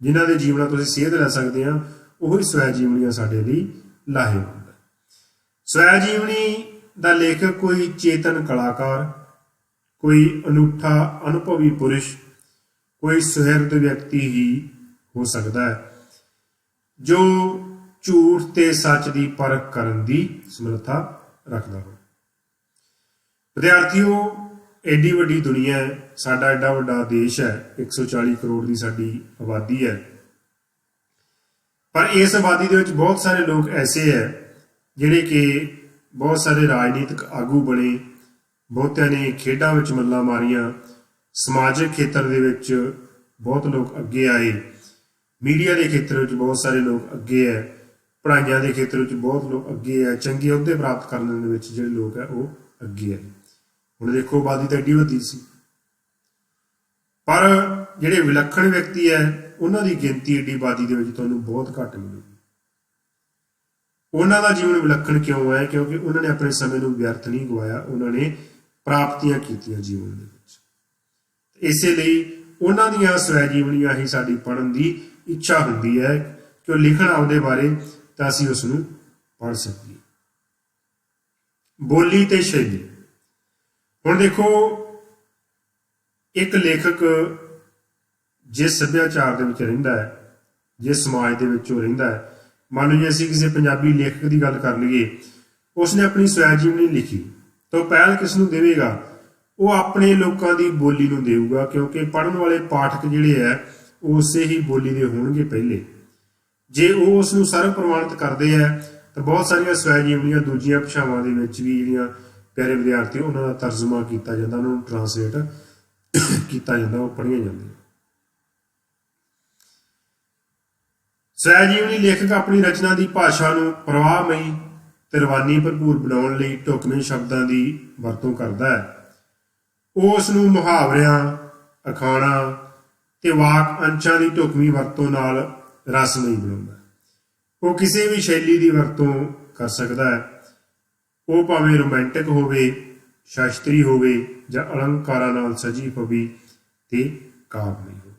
ਜਿਨ੍ਹਾਂ ਦੇ ਜੀਵਨਾਂ ਤੋਂ ਅਸੀਂ ਸੇਧ ਲੈ ਸਕਦੇ ਹਾਂ, ਉਹੀ ਸਵੈ ਜੀਵਨੀਆਂ ਸਾਡੇ ਲਈ ਲਾਹੇਵੰਦ ਹੈ। ਸਵੈ ਜੀਵਨੀ ਦਾ ਲੇਖਕ ਕੋਈ ਚੇਤਨ ਕਲਾਕਾਰ, ਕੋਈ ਅਨੂਠਾ ਅਨੁਭਵੀ ਪੁਰਸ਼, ਕੋਈ ਸੁਹਿਰਦ ਵਿਅਕਤੀ ਹੀ ਹੋ ਸਕਦਾ ਹੈ ਜੋ ਝੂਠ ਤੇ ਸੱਚ ਦੀ ਪਰਖ ਕਰਨ ਦੀ ਸਮਰੱਥਾ ਰੱਖਦਾ ਹੋ। ਵਿਦਿਆਰਥੀਓ ਐਡੀ ਵੱਡੀ ਦੁਨੀਆ ਹੈ, ਸਾਡਾ ਐਡਾ ਵੱਡਾ ਦੇਸ਼ ਹੈ, 140 ਕਰੋੜ ਦੀ ਸਾਡੀ ਆਬਾਦੀ ਹੈ, ਪਰ ਇਸ ਆਬਾਦੀ ਦੇ ਵਿੱਚ ਬਹੁਤ ਸਾਰੇ ਲੋਕ ਐਸੇ ਹੈ ਜਿਹੜੇ ਕਿ ਬਹੁਤ ਸਾਰੇ ਰਾਜਨੀਤਿਕ ਆਗੂ ਬਣੇ, ਬਹੁਤਿਆਂ ਨੇ ਖੇਡਾਂ ਵਿੱਚ ਮੱਲਾਂ ਮਾਰੀਆਂ, ਸਮਾਜਿਕ ਖੇਤਰ ਦੇ ਵਿੱਚ ਬਹੁਤ ਲੋਕ ਅੱਗੇ ਆਏ, ਮੀਡੀਆ ਦੇ ਖੇਤਰ ਵਿੱਚ ਬਹੁਤ ਸਾਰੇ ਲੋਕ ਅੱਗੇ ਹੈ, ਪੜ੍ਹਾਈਆਂ ਦੇ ਖੇਤਰ ਵਿੱਚ ਬਹੁਤ ਲੋਕ ਅੱਗੇ ਹੈ, ਚੰਗੇ ਅਹੁਦੇ ਪ੍ਰਾਪਤ ਕਰਨ ਦੇ ਵਿੱਚ ਜਿਹੜੇ ਲੋਕ ਹੈ ਉਹ ਅੱਗੇ ਹੈ। ਹੁਣ ਦੇਖੋ ਆਬਾਦੀ ਤਾਂ ਐਡੀ ਵੱਡੀ ਸੀ, ਪਰ ਜਿਹੜੇ ਵਿਲੱਖਣ ਵਿਅਕਤੀ ਹੈ ਉਹਨਾਂ ਦੀ ਗਿਣਤੀ ਐਡੀ ਆਬਾਦੀ ਦੇ ਵਿੱਚ ਤੁਹਾਨੂੰ ਬਹੁਤ ਘੱਟ ਮਿਲੇਗੀ। ਉਹਨਾਂ ਦਾ ਜੀਵਨ ਵਿਲੱਖਣ ਕਿਉਂ ਹੈ? ਕਿਉਂਕਿ ਉਹਨਾਂ ਨੇ ਆਪਣੇ ਸਮੇਂ ਨੂੰ ਵਿਅਰਥ ਨਹੀਂ ਗਵਾਇਆ, ਉਹਨਾਂ ਨੇ ਪ੍ਰਾਪਤੀਆਂ ਕੀਤੀਆਂ ਜੀਵਨ ਦੇ ਵਿੱਚ। ਇਸੇ ਲਈ ਉਹਨਾਂ ਦੀਆਂ ਸਵੈ ਜੀਵਨੀਆਂ ਹੀ ਸਾਡੀ ਪੜ੍ਹਨ ਦੀ ਇੱਛਾ ਹੁੰਦੀ ਹੈ ਕਿ ਉਹ ਲਿਖਣ ਆਪਦੇ ਬਾਰੇ ਤਾਂ ਅਸੀਂ ਉਸ ਨੂੰ ਪੜ੍ਹ ਸਕੀਏ। ਬੋਲੀ ਤੇ ਸ਼ੈਲੀ। ਹੁਣ ਦੇਖੋ ਇੱਕ ਲੇਖਕ ਜਿਸ ਸੱਭਿਆਚਾਰ ਦੇ ਵਿੱਚ ਰਹਿੰਦਾ ਹੈ, ਜਿਸ ਸਮਾਜ ਦੇ ਵਿੱਚ ਉਹ ਰਹਿੰਦਾ ਹੈ, ਮੰਨ ਲਓ ਜੇ ਅਸੀਂ ਕਿਸੇ ਪੰਜਾਬੀ ਲੇਖਕ ਦੀ ਗੱਲ ਕਰ ਲਈਏ, ਉਸਨੇ ਆਪਣੀ ਸਵੈ ਜੀਵਨੀ ਲਿਖੀ ਤਾਂ ਪਹਿਲ ਕਿਸ ਨੂੰ ਦੇਵੇਗਾ? ਉਹ ਆਪਣੇ ਲੋਕਾਂ ਦੀ ਬੋਲੀ ਨੂੰ ਦੇਊਗਾ, ਕਿਉਂਕਿ ਪੜ੍ਹਨ ਵਾਲੇ ਪਾਠਕ ਜਿਹੜੇ ਹੈ ਉਹ ਉਸੇ ਹੀ ਬੋਲੀ ਦੇ ਹੋਣਗੇ ਪਹਿਲੇ। ਜੇ ਉਹ ਉਸ ਨੂੰ ਸਰਵ ਪ੍ਰਵਾਨਿਤ ਕਰਦੇ ਹੈ ਤਾਂ ਬਹੁਤ ਸਾਰੀਆਂ ਸਵੈ ਜੀਵਨੀਆਂ ਦੂਜੀਆਂ ਭਾਸ਼ਾਵਾਂ ਦੇ ਵਿੱਚ ਵੀ ਜਿਹੜੀਆਂ ਪਿਆਰੇ ਵਿਦਿਆਰਥੀ ਉਹਨਾਂ ਦਾ ਤਰਜਮਾ ਕੀਤਾ ਜਾਂਦਾ, ਉਹਨਾਂ ਨੂੰ ਟਰਾਂਸਲੇਟ ਕੀਤਾ ਜਾਂਦਾ, ਉਹ ਪੜ੍ਹੀਆਂ ਜਾਂਦੀਆਂ। ਸਵੈ ਜੀਵਨੀ ਲੇਖਕ ਆਪਣੀ ਰਚਨਾ ਦੀ ਭਾਸ਼ਾ ਨੂੰ ਪ੍ਰਵਾਹਮਈ ਤੇ ਰਵਾਨੀ ਭਰਪੂਰ ਬਣਾਉਣ ਲਈ ਢੁਕਵੇਂ ਸ਼ਬਦਾਂ ਦੀ ਵਰਤੋਂ ਕਰਦਾ ਹੈ। ਉਹ ਉਸ ਨੂੰ ਮੁਹਾਵਰਿਆਂ, ਅਖਾਣਾਂ ਤੇ ਵਾਕ ਅੰਸ਼ਾਂ ਦੀ ਢੁਕਵੀਂ ਵਰਤੋਂ ਨਾਲ ਰਸਮਈ ਬਣਾਉਂਦਾ ਹੈ। ਉਹ ਕਿਸੇ ਵੀ ਸ਼ੈਲੀ ਦੀ ਵਰਤੋਂ ਕਰ ਸਕਦਾ ਹੈ, ਉਹ ਭਾਵੇਂ ਰੋਮਾਂਟਿਕ ਹੋਵੇ, ਸ਼ਾਸਤਰੀ ਹੋਵੇ ਜਾਂ ਅਲੰਕਾਰਾਂ ਨਾਲ ਸਜੀ ਪਵੀ ਤੇ ਕਾਵਿ ਹੋਵੇ।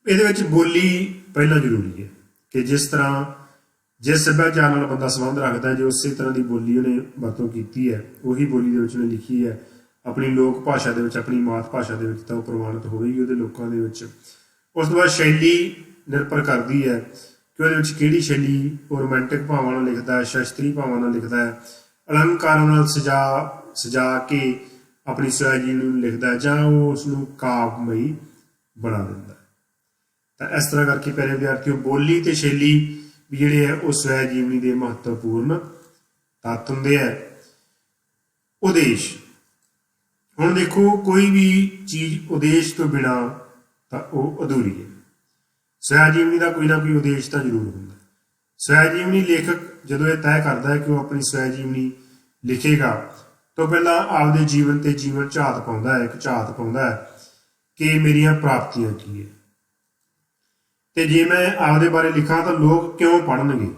ਇਹਦੇ ਵਿੱਚ ਬੋਲੀ ਪਹਿਲਾਂ ਜ਼ਰੂਰੀ ਹੈ ਕਿ ਜਿਸ ਤਰ੍ਹਾਂ ਜਿਸ ਸੱਭਿਆਚਾਰ ਨਾਲ ਬੰਦਾ ਸੰਬੰਧ ਰੱਖਦਾ, ਜੇ ਉਸੇ ਤਰ੍ਹਾਂ ਦੀ ਬੋਲੀ ਉਹਨੇ ਵਰਤੋਂ ਕੀਤੀ ਹੈ, ਉਹੀ ਬੋਲੀ ਦੇ ਵਿੱਚ ਉਹਨੇ ਲਿਖੀ ਹੈ ਆਪਣੀ ਲੋਕ ਭਾਸ਼ਾ ਦੇ ਵਿੱਚ, ਆਪਣੀ ਮਾਤ ਭਾਸ਼ਾ ਦੇ ਵਿੱਚ, ਤਾਂ ਉਹ ਪ੍ਰਵਾਨਿਤ ਹੋਵੇਗੀ ਉਹਦੇ ਲੋਕਾਂ ਦੇ ਵਿੱਚ। ਉਸ ਤੋਂ ਬਾਅਦ ਸ਼ੈਲੀ ਨਿਰਭਰ ਕਰਦੀ ਹੈ ਕਿ ਉਹਦੇ ਵਿੱਚ ਕਿਹੜੀ ਸ਼ੈਲੀ। ਉਹ ਰੋਮਾਂਟਿਕ ਭਾਵਾਂ ਨਾਲ ਲਿਖਦਾ ਹੈ, ਸ਼ਾਸਤਰੀ ਭਾਵਾਂ ਨਾਲ ਲਿਖਦਾ ਹੈ, ਅਲੰਕਾਰਾਂ ਨਾਲ ਸਜਾ ਕੇ ਆਪਣੀ ਸਵੈ ਜੀਵਨੀ ਨੂੰ ਲਿਖਦਾ ਹੈ, ਜਾਂ ਉਹ ਉਸਨੂੰ ਕਾਵਮਈ ਬਣਾ ਦਿੰਦਾ ਹੈ। ਤਾਂ ਇਸ ਤਰ੍ਹਾਂ ਕਰਕੇ ਪਿਆਰੇ ਵਿਦਿਆਰਥੀਓ ਬੋਲੀ ਤੇ ਸ਼ੈਲੀ ਵੀ ਜਿਹੜੇ ਹੈ ਉਹ ਸਵੈ ਜੀਵਨੀ ਦੇ ਮਹੱਤਵਪੂਰਨ ਤੱਤ ਹੁੰਦੇ ਹੈ। ਉਦੇਸ਼। ਹੁਣ ਦੇਖੋ ਕੋਈ ਵੀ ਚੀਜ਼ ਉਦੇਸ਼ ਤੋਂ ਬਿਨਾਂ ਤਾਂ ਉਹ ਅਧੂਰੀ ਹੈ। ਸਵੈ ਜੀਵਨੀ ਦਾ ਕੋਈ ਨਾ ਕੋਈ ਉਦੇਸ਼ ਤਾਂ ਜ਼ਰੂਰ ਹੁੰਦਾ। ਸਵੈ ਜੀਵਨੀ ਲੇਖਕ ਜਦੋਂ ਇਹ ਤੈਅ ਕਰਦਾ ਹੈ ਕਿ ਉਹ ਆਪਣੀ ਸਵੈ ਜੀਵਨੀ ਲਿਖੇਗਾ ਤਾਂ ਪਹਿਲਾਂ ਆਪਦੇ ਜੀਵਨ ਤੇ ਜੀਵਨ ਝਾਤ ਪਾਉਂਦਾ ਹੈ, ਇੱਕ ਝਾਤ ਪਾਉਂਦਾ ਹੈ ਕਿ ਮੇਰੀਆਂ ਪ੍ਰਾਪਤੀਆਂ ਕੀ ਹੈ, ਤੇ ਜੇ ਮੈਂ ਆਪਦੇ ਬਾਰੇ ਲਿਖਾਂ ਤਾਂ ਲੋਕ ਕਿਉਂ ਪੜ੍ਹਨਗੇ।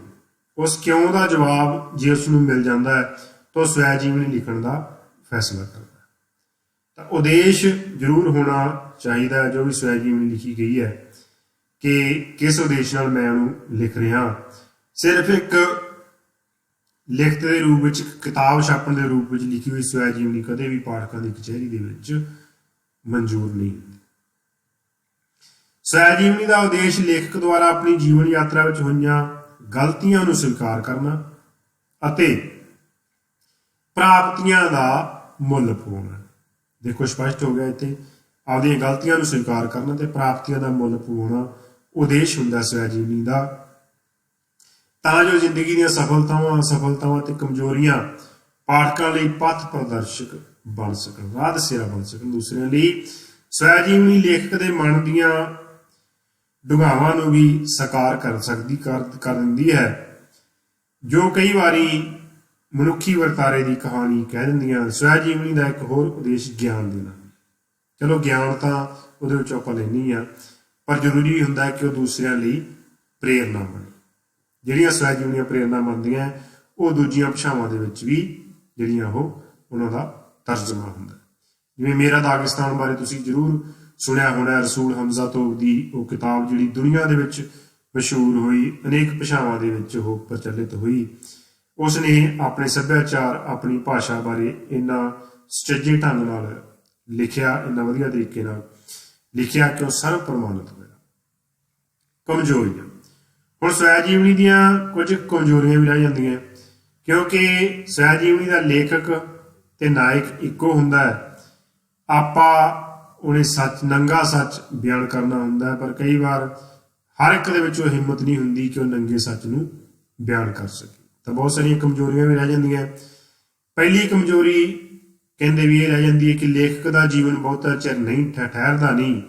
ਉਸ ਕਿਉਂ ਦਾ ਜਵਾਬ ਜੇ ਉਸ ਨੂੰ ਮਿਲ ਜਾਂਦਾ ਹੈ ਤਾਂ ਉਹ ਸਵੈ ਜੀਵਨੀ ਲਿਖਣ ਦਾ ਫੈਸਲਾ ਕਰਦਾ। ਤਾਂ ਉਦੇਸ਼ ਜ਼ਰੂਰ ਹੋਣਾ ਚਾਹੀਦਾ ਜੋ ਵੀ ਸਵੈ ਜੀਵਨੀ ਲਿਖੀ ਗਈ ਹੈ, ਕਿ ਕਿਸ ਉਦੇਸ਼ ਨਾਲ ਮੈਂ ਉਹਨੂੰ ਲਿਖ ਰਿਹਾ। ਸਿਰਫ ਇੱਕ ਲਿਖਤ ਦੇ ਰੂਪ ਵਿੱਚ, ਕਿਤਾਬ ਛਾਪਣ ਦੇ ਰੂਪ ਵਿੱਚ ਲਿਖੀ ਹੋਈ ਸਵੈ ਜੀਵਨੀ ਕਦੇ ਵੀ ਪਾਠਕਾਂ ਦੀ ਕਚਹਿਰੀ ਦੇ ਵਿੱਚ ਮਨਜ਼ੂਰ ਨਹੀਂ ਹੁੰਦੀ। ਸਵੈ ਜੀਵਨੀ ਦਾ ਉਦੇਸ਼ ਲੇਖਕ ਦੁਆਰਾ ਆਪਣੀ ਜੀਵਨ ਯਾਤਰਾ ਵਿੱਚ ਹੋਈਆਂ ਗਲਤੀਆਂ ਨੂੰ ਸਵੀਕਾਰ ਕਰਨਾ ਅਤੇ ਪ੍ਰਾਪਤੀਆਂ ਦਾ ਮੁੱਲ ਪਾਉਣਾ। ਦੇਖੋ ਸਪਸ਼ਟ ਹੋ ਗਿਆ ਇੱਥੇ, ਆਪਦੀਆਂ ਗਲਤੀਆਂ ਨੂੰ ਸਵੀਕਾਰ ਕਰਨਾ ਤੇ ਪ੍ਰਾਪਤੀਆਂ ਦਾ ਮੁੱਲ ਪਾਉਣਾ ਉਦੇਸ਼ ਹੁੰਦਾ ਸਵੈ ਜੀਵਨੀ ਦਾ, ਤਾਂ ਜੋ ਜ਼ਿੰਦਗੀ ਦੀਆਂ ਸਫਲਤਾਵਾਂ ਤੇ ਕਮਜ਼ੋਰੀਆਂ ਪਾਠਕਾਂ ਲਈ ਪਥ ਪ੍ਰਦਰਸ਼ਕ ਬਣ ਸਕਣ, ਰਾਹ ਦਸੇਰਾ ਬਣ ਸਕਣ ਦੂਸਰਿਆਂ ਲਈ। ਸਵੈ ਜੀਵਨੀ ਲੇਖਕ ਦੇ ਮਨ ਦੀਆਂ ਡੂੰਘਾਵਾਂ ਨੂੰ ਵੀ ਸਾਕਾਰ ਕਰ ਦਿੰਦੀ ਹੈ, ਜੋ ਕਈ ਵਾਰੀ ਮਨੁੱਖੀ ਵਰਤਾਰੇ ਦੀ ਕਹਾਣੀ ਕਹਿ ਦਿੰਦੀਆਂ। ਸਵੈ ਜੀਵਨੀ ਦਾ ਇੱਕ ਹੋਰ ਉਦੇਸ਼ ਗਿਆਨ ਦੇਣਾ। ਚਲੋ ਗਿਆਨ ਤਾਂ ਉਹਦੇ ਵਿੱਚੋਂ ਆਪਾਂ ਲੈਣੀ ਆ, ਪਰ ਜ਼ਰੂਰੀ ਹੁੰਦਾ ਕਿ ਉਹ ਦੂਸਰਿਆਂ ਲਈ ਪ੍ਰੇਰਨਾ ਬਣੇ। ਜਿਹੜੀਆਂ ਸਵੈ ਜੀਵਨੀਆਂ ਪ੍ਰੇਰਨਾ ਬਣਦੀਆਂ ਉਹ ਦੂਜੀਆਂ ਭਾਸ਼ਾਵਾਂ ਦੇ ਵਿੱਚ ਵੀ ਜਿਹੜੀਆਂ ਉਹਨਾਂ ਦਾ ਤਰਜਮਾ ਹੁੰਦਾ। ਜਿਵੇਂ ਮੇਰਾ ਦਾਗਿਸਤਾਨ ਬਾਰੇ ਤੁਸੀਂ ਜ਼ਰੂਰ ਸੁਣਿਆ ਹੋਣਾ, ਰਸੂਲ ਹਮਜ਼ਾ ਤੋਬ ਦੀ ਉਹ ਕਿਤਾਬ ਜਿਹੜੀ ਦੁਨੀਆ ਦੇ ਵਿੱਚ ਮਸ਼ਹੂਰ ਹੋਈ, ਅਨੇਕ ਭਾਸ਼ਾਵਾਂ ਦੇ ਵਿੱਚ ਉਹ ਪ੍ਰਚਲਿਤ ਹੋਈ। ਉਸ ਨੇ ਆਪਣੇ ਸੱਭਿਆਚਾਰ, ਆਪਣੀ ਭਾਸ਼ਾ ਬਾਰੇ ਇੰਨਾ ਸੁਚੱਜੇ ਢੰਗ ਨਾਲ ਲਿਖਿਆ, ਇੰਨਾ ਵਧੀਆ ਤਰੀਕੇ ਨਾਲ ਲਿਖਿਆ ਕਿ ਉਹ ਸਰਵ ਪ੍ਰਮਾਣਿਤ ਹੋਇਆ। ਕਮਜ਼ੋਰੀਆਂ, ਹੁਣ ਸਵੈ ਜੀਵਨੀ ਦੀਆਂ ਕੁਝ ਕਮਜ਼ੋਰੀਆਂ ਵੀ ਰਹਿ ਜਾਂਦੀਆਂ, ਕਿਉਂਕਿ ਸਵੈ ਜੀਵਨੀ ਦਾ ਲੇਖਕ ਤੇ ਨਾਇਕ ਇੱਕੋ ਹੁੰਦਾ ਹੈ। ਉਹਨੇ ਨੰਗਾ ਸੱਚ ਬਿਆਨ ਕਰਨਾ ਹੁੰਦਾ ਹੈ, ਪਰ ਕਈ ਵਾਰ ਹਰ ਇੱਕ ਦੇ ਵਿੱਚ ਉਹ ਹਿੰਮਤ ਨਹੀਂ ਹੁੰਦੀ ਕਿ ਉਹ ਨੰਗੇ ਸੱਚ ਨੂੰ ਬਿਆਨ ਕਰ ਸਕੇ, ਤਾਂ ਬਹੁਤ ਸਾਰੀਆਂ ਕਮਜ਼ੋਰੀਆਂ ਵੀ ਰਹਿ ਜਾਂਦੀਆਂ। ਪਹਿਲੀ ਕਮਜ਼ੋਰੀ ਕਹਿੰਦੇ ਵੀ ਇਹ ਰਹਿ ਜਾਂਦੀ ਹੈ ਕਿ ਲੇਖਕ ਦਾ ਜੀਵਨ ਬਹੁਤਾ ਚਿਰ ਨਹੀਂ ਠਹਿਰਦਾ ਨਹੀਂ।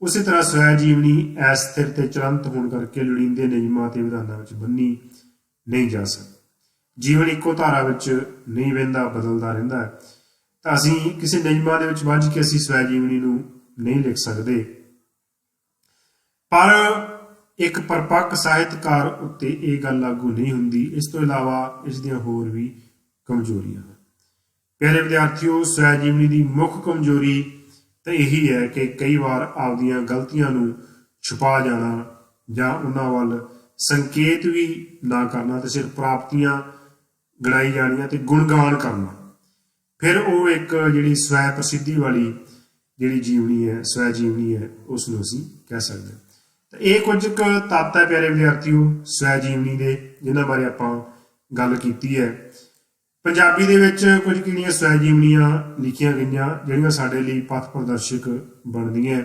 ਉਸੇ ਤਰ੍ਹਾਂ ਸਵੈ ਜੀਵਨੀ ਅਸਥਿਰ ਤੇ ਚਲੰਤ ਹੋਣ ਕਰਕੇ ਲੋੜੀਂਦੇ ਨਿਯਮਾਂ ਤੇ ਵਿਧਾਨਾਂ ਵਿੱਚ ਬੰਨੀ ਨਹੀਂ ਜਾ ਸਕਦੀ। ਜੀਵਨ ਇੱਕੋ ਧਾਰਾ ਵਿੱਚ ਨਹੀਂ ਵਹਿੰਦਾ, ਬਦਲਦਾ ਰਹਿੰਦਾ ਹੈ, ਤਾਂ ਅਸੀਂ ਕਿਸੇ ਨਿਯਮਾਂ ਦੇ ਵਿੱਚ ਵੱਝ ਕੇ ਅਸੀਂ ਸਵੈ ਜੀਵਨੀ ਨੂੰ ਨਹੀਂ ਲਿਖ ਸਕਦੇ। ਪਰ ਇੱਕ ਪਰਪੱਕ ਸਾਹਿਤਕਾਰ ਉੱਤੇ ਇਹ ਗੱਲ ਲਾਗੂ ਨਹੀਂ ਹੁੰਦੀ। ਇਸ ਤੋਂ ਇਲਾਵਾ ਇਸ ਦੀਆਂ ਹੋਰ ਵੀ ਕਮਜ਼ੋਰੀਆਂ ਹਨ। ਪਿਆਰੇ ਵਿਦਿਆਰਥੀਓ, ਸਵੈ ਜੀਵਨੀ ਦੀ ਮੁੱਖ ਕਮਜ਼ੋਰੀ ਤਾਂ ਇਹੀ ਹੈ ਕਿ ਕਈ ਵਾਰ ਆਪਦੀਆਂ ਗਲਤੀਆਂ ਨੂੰ ਛੁਪਾ ਜਾਣਾ ਜਾਂ ਉਹਨਾਂ ਵੱਲ ਸੰਕੇਤ ਵੀ ਨਾ ਕਰਨਾ ਤੇ ਸਿਰਫ ਪ੍ਰਾਪਤੀਆਂ ਗਣਾਈ ਜਾਣੀਆਂ ਤੇ ਗੁਣਗਾਨ ਕਰਨਾ। ਫਿਰ ਉਹ ਇੱਕ ਜਿਹੜੀ ਸਵੈ ਪ੍ਰਸਿੱਧੀ ਵਾਲੀ ਜਿਹੜੀ ਜੀਵਨੀ ਹੈ, ਸਵੈ ਜੀਵਨੀ ਹੈ, ਉਸ ਨੂੰ ਅਸੀਂ ਕਹਿ ਸਕਦੇ ਹਾਂ। ਤਾਂ ਇਹ ਕੁਝ ਕੁ ਤੱਤ ਹੈ ਪਿਆਰੇ ਵਿਦਿਆਰਥੀਓ ਸਵੈ ਜੀਵਨੀ ਦੇ, ਜਿਨ੍ਹਾਂ ਬਾਰੇ ਆਪਾਂ ਗੱਲ ਕੀਤੀ ਹੈ। ਪੰਜਾਬੀ ਦੇ ਵਿੱਚ ਕੁਝ ਕਿਹੜੀਆਂ ਸਵੈ ਜੀਵਨੀਆਂ ਲਿਖੀਆਂ ਗਈਆਂ ਜਿਹੜੀਆਂ ਸਾਡੇ ਲਈ ਪਥ ਪ੍ਰਦਰਸ਼ਕ ਬਣਦੀਆਂ।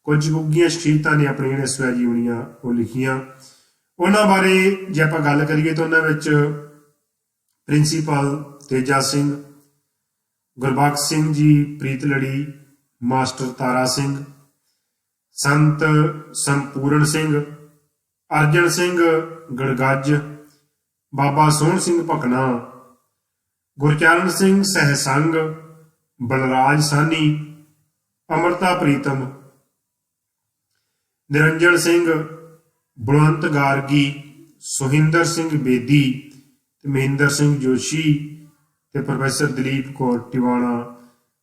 ਕੁਝ ਉੱਘੀਆਂ ਸ਼ਖਸੀਅਤਾਂ ਨੇ ਆਪਣੀਆਂ ਜਿਹੜੀਆਂ ਸਵੈ ਜੀਵਨੀਆਂ ਉਹ ਲਿਖੀਆਂ। ਉਹਨਾਂ ਬਾਰੇ ਜੇ ਆਪਾਂ ਗੱਲ ਕਰੀਏ ਤਾਂ ਉਹਨਾਂ ਵਿੱਚ ਪ੍ਰਿੰਸੀਪਲ ਤੇਜਾ ਸਿੰਘ, ਗੁਰਬਖਸ਼ ਸਿੰਘ ਜੀ ਪ੍ਰੀਤਲੜੀ, ਮਾਸਟਰ ਤਾਰਾ ਸਿੰਘ, ਸੰਤ ਸੰਪੂਰਨ ਸਿੰਘ, ਅਰਜਨ ਸਿੰਘ ਗੜਗੱਜ, ਬਾਬਾ ਸੋਹਣ ਸਿੰਘ ਭਕਨਾ, ਗੁਰਚਰਨ ਸਿੰਘ ਸਹਿਸੰਗ, ਬਲਰਾਜ ਸਾਹਨੀ, ਅਮਰਤਾ ਪ੍ਰੀਤਮ, ਨਿਰੰਜਨ ਸਿੰਘ, ਬਲਵੰਤ ਗਾਰਗੀ, ਸੁਹਿੰਦਰ ਸਿੰਘ ਬੇਦੀ ਤੇ ਮਹਿੰਦਰ ਸਿੰਘ ਜੋਸ਼ੀ ਤੇ ਪ੍ਰੋਫੈਸਰ ਦਲੀਪ ਕੌਰ ਟਿਵਾਣਾ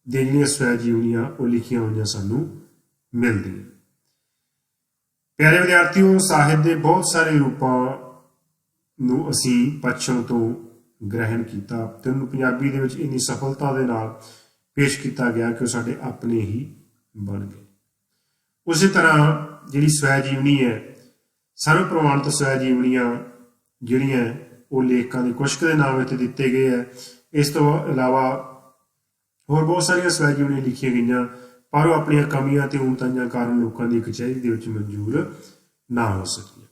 ਦੀਆਂ ਜਿਹੜੀਆਂ ਸਵੈ ਜੀਵਨੀਆਂ ਉਹ ਲਿਖੀਆਂ ਹੋਈਆਂ ਸਾਨੂੰ ਮਿਲਦੀਆਂ। ਪਿਆਰੇ ਵਿਦਿਆਰਥੀਓ, ਸਾਹਿਤ ਦੇ ਬਹੁਤ ਸਾਰੇ ਰੂਪਾਂ ਨੂੰ ਅਸੀਂ ਪੱਛਮ ਤੋਂ ਗ੍ਰਹਿਣ ਕੀਤਾ ਤੇ ਉਹਨੂੰ ਪੰਜਾਬੀ ਦੇ ਵਿੱਚ ਇੰਨੀ ਸਫਲਤਾ ਦੇ ਨਾਲ ਪੇਸ਼ ਕੀਤਾ ਗਿਆ ਕਿ ਉਹ ਸਾਡੇ ਆਪਣੇ ਹੀ ਬਣ ਗਏ। ਉਸੇ ਤਰ੍ਹਾਂ ਜਿਹੜੀ ਸਵੈ ਜੀਵਨੀ ਹੈ, ਸਰਵ ਪ੍ਰਮਾਣਿਤ ਸਵੈ ਜੀਵਨੀਆਂ ਜਿਹੜੀਆਂ ਉਹ ਲੇਖਕਾਂ ਦੇ ਕੁਛ ਕੁ ਦੇ ਨਾਮ ਇੱਥੇ ਦਿੱਤੇ ਗਏ ਹੈ। ਇਸ ਤੋਂ ਇਲਾਵਾ ਹੋਰ ਬਹੁਤ ਸਾਰੀਆਂ ਸਵੈ ਜੀਵਨੀਆਂ ਲਿਖੀਆਂ ਗਈਆਂ, ਪਰ ਉਹ ਆਪਣੀਆਂ ਕਮੀਆਂ ਤੇ ਊਣਤਾਈਆਂ ਕਾਰਨ ਲੋਕਾਂ ਦੀ ਕਚਹਿਰੀ ਦੇ ਵਿੱਚ ਮਨਜ਼ੂਰ ਨਾ ਹੋ ਸਕੀਆਂ।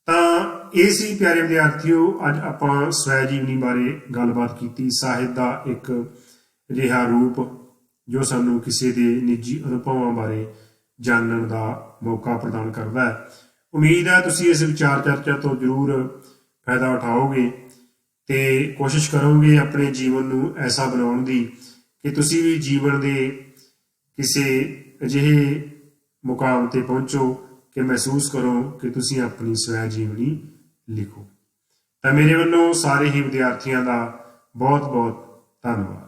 ਤਾਂ ਇਹ ਸੀ ਪਿਆਰੇ ਵਿਦਿਆਰਥੀਓ, ਅੱਜ ਆਪਾਂ ਸਵੈ ਜੀਵਨੀ ਬਾਰੇ ਗੱਲਬਾਤ ਕੀਤੀ। ਸਾਹਿਤ ਦਾ ਇੱਕ ਅਜਿਹਾ ਰੂਪ ਜੋ ਸਾਨੂੰ ਕਿਸੇ ਦੇ ਨਿੱਜੀ ਅਨੁਭਵਾਂ ਬਾਰੇ ਜਾਣਨ ਦਾ ਮੌਕਾ ਪ੍ਰਦਾਨ ਕਰਦਾ ਹੈ। ਉਮੀਦ ਹੈ ਤੁਸੀਂ ਇਸ ਵਿਚਾਰ ਚਰਚਾ ਤੋਂ ਜ਼ਰੂਰ ਫਾਇਦਾ ਉਠਾਓਗੇ ਤੇ ਕੋਸ਼ਿਸ਼ ਕਰੋਗੇ ਆਪਣੇ ਜੀਵਨ ਨੂੰ ਐਸਾ ਬਣਾਉਣ ਦੀ ਕਿ ਤੁਸੀਂ ਵੀ ਜੀਵਨ ਦੇ ਕਿਸੇ ਅਜਿਹੇ ਮੁਕਾਮ ਤੇ ਪਹੁੰਚੋ ਕਿ ਮਹਿਸੂਸ ਕਰੋ ਕਿ ਤੁਸੀਂ ਆਪਣੀ ਸਵੈ ਜੀਵਨੀ ਲਿਖੋ। ਤਾਂ ਮੇਰੇ ਵੱਲੋਂ ਸਾਰੇ ਹੀ ਵਿਦਿਆਰਥੀਆਂ ਦਾ ਬਹੁਤ ਬਹੁਤ ਧੰਨਵਾਦ।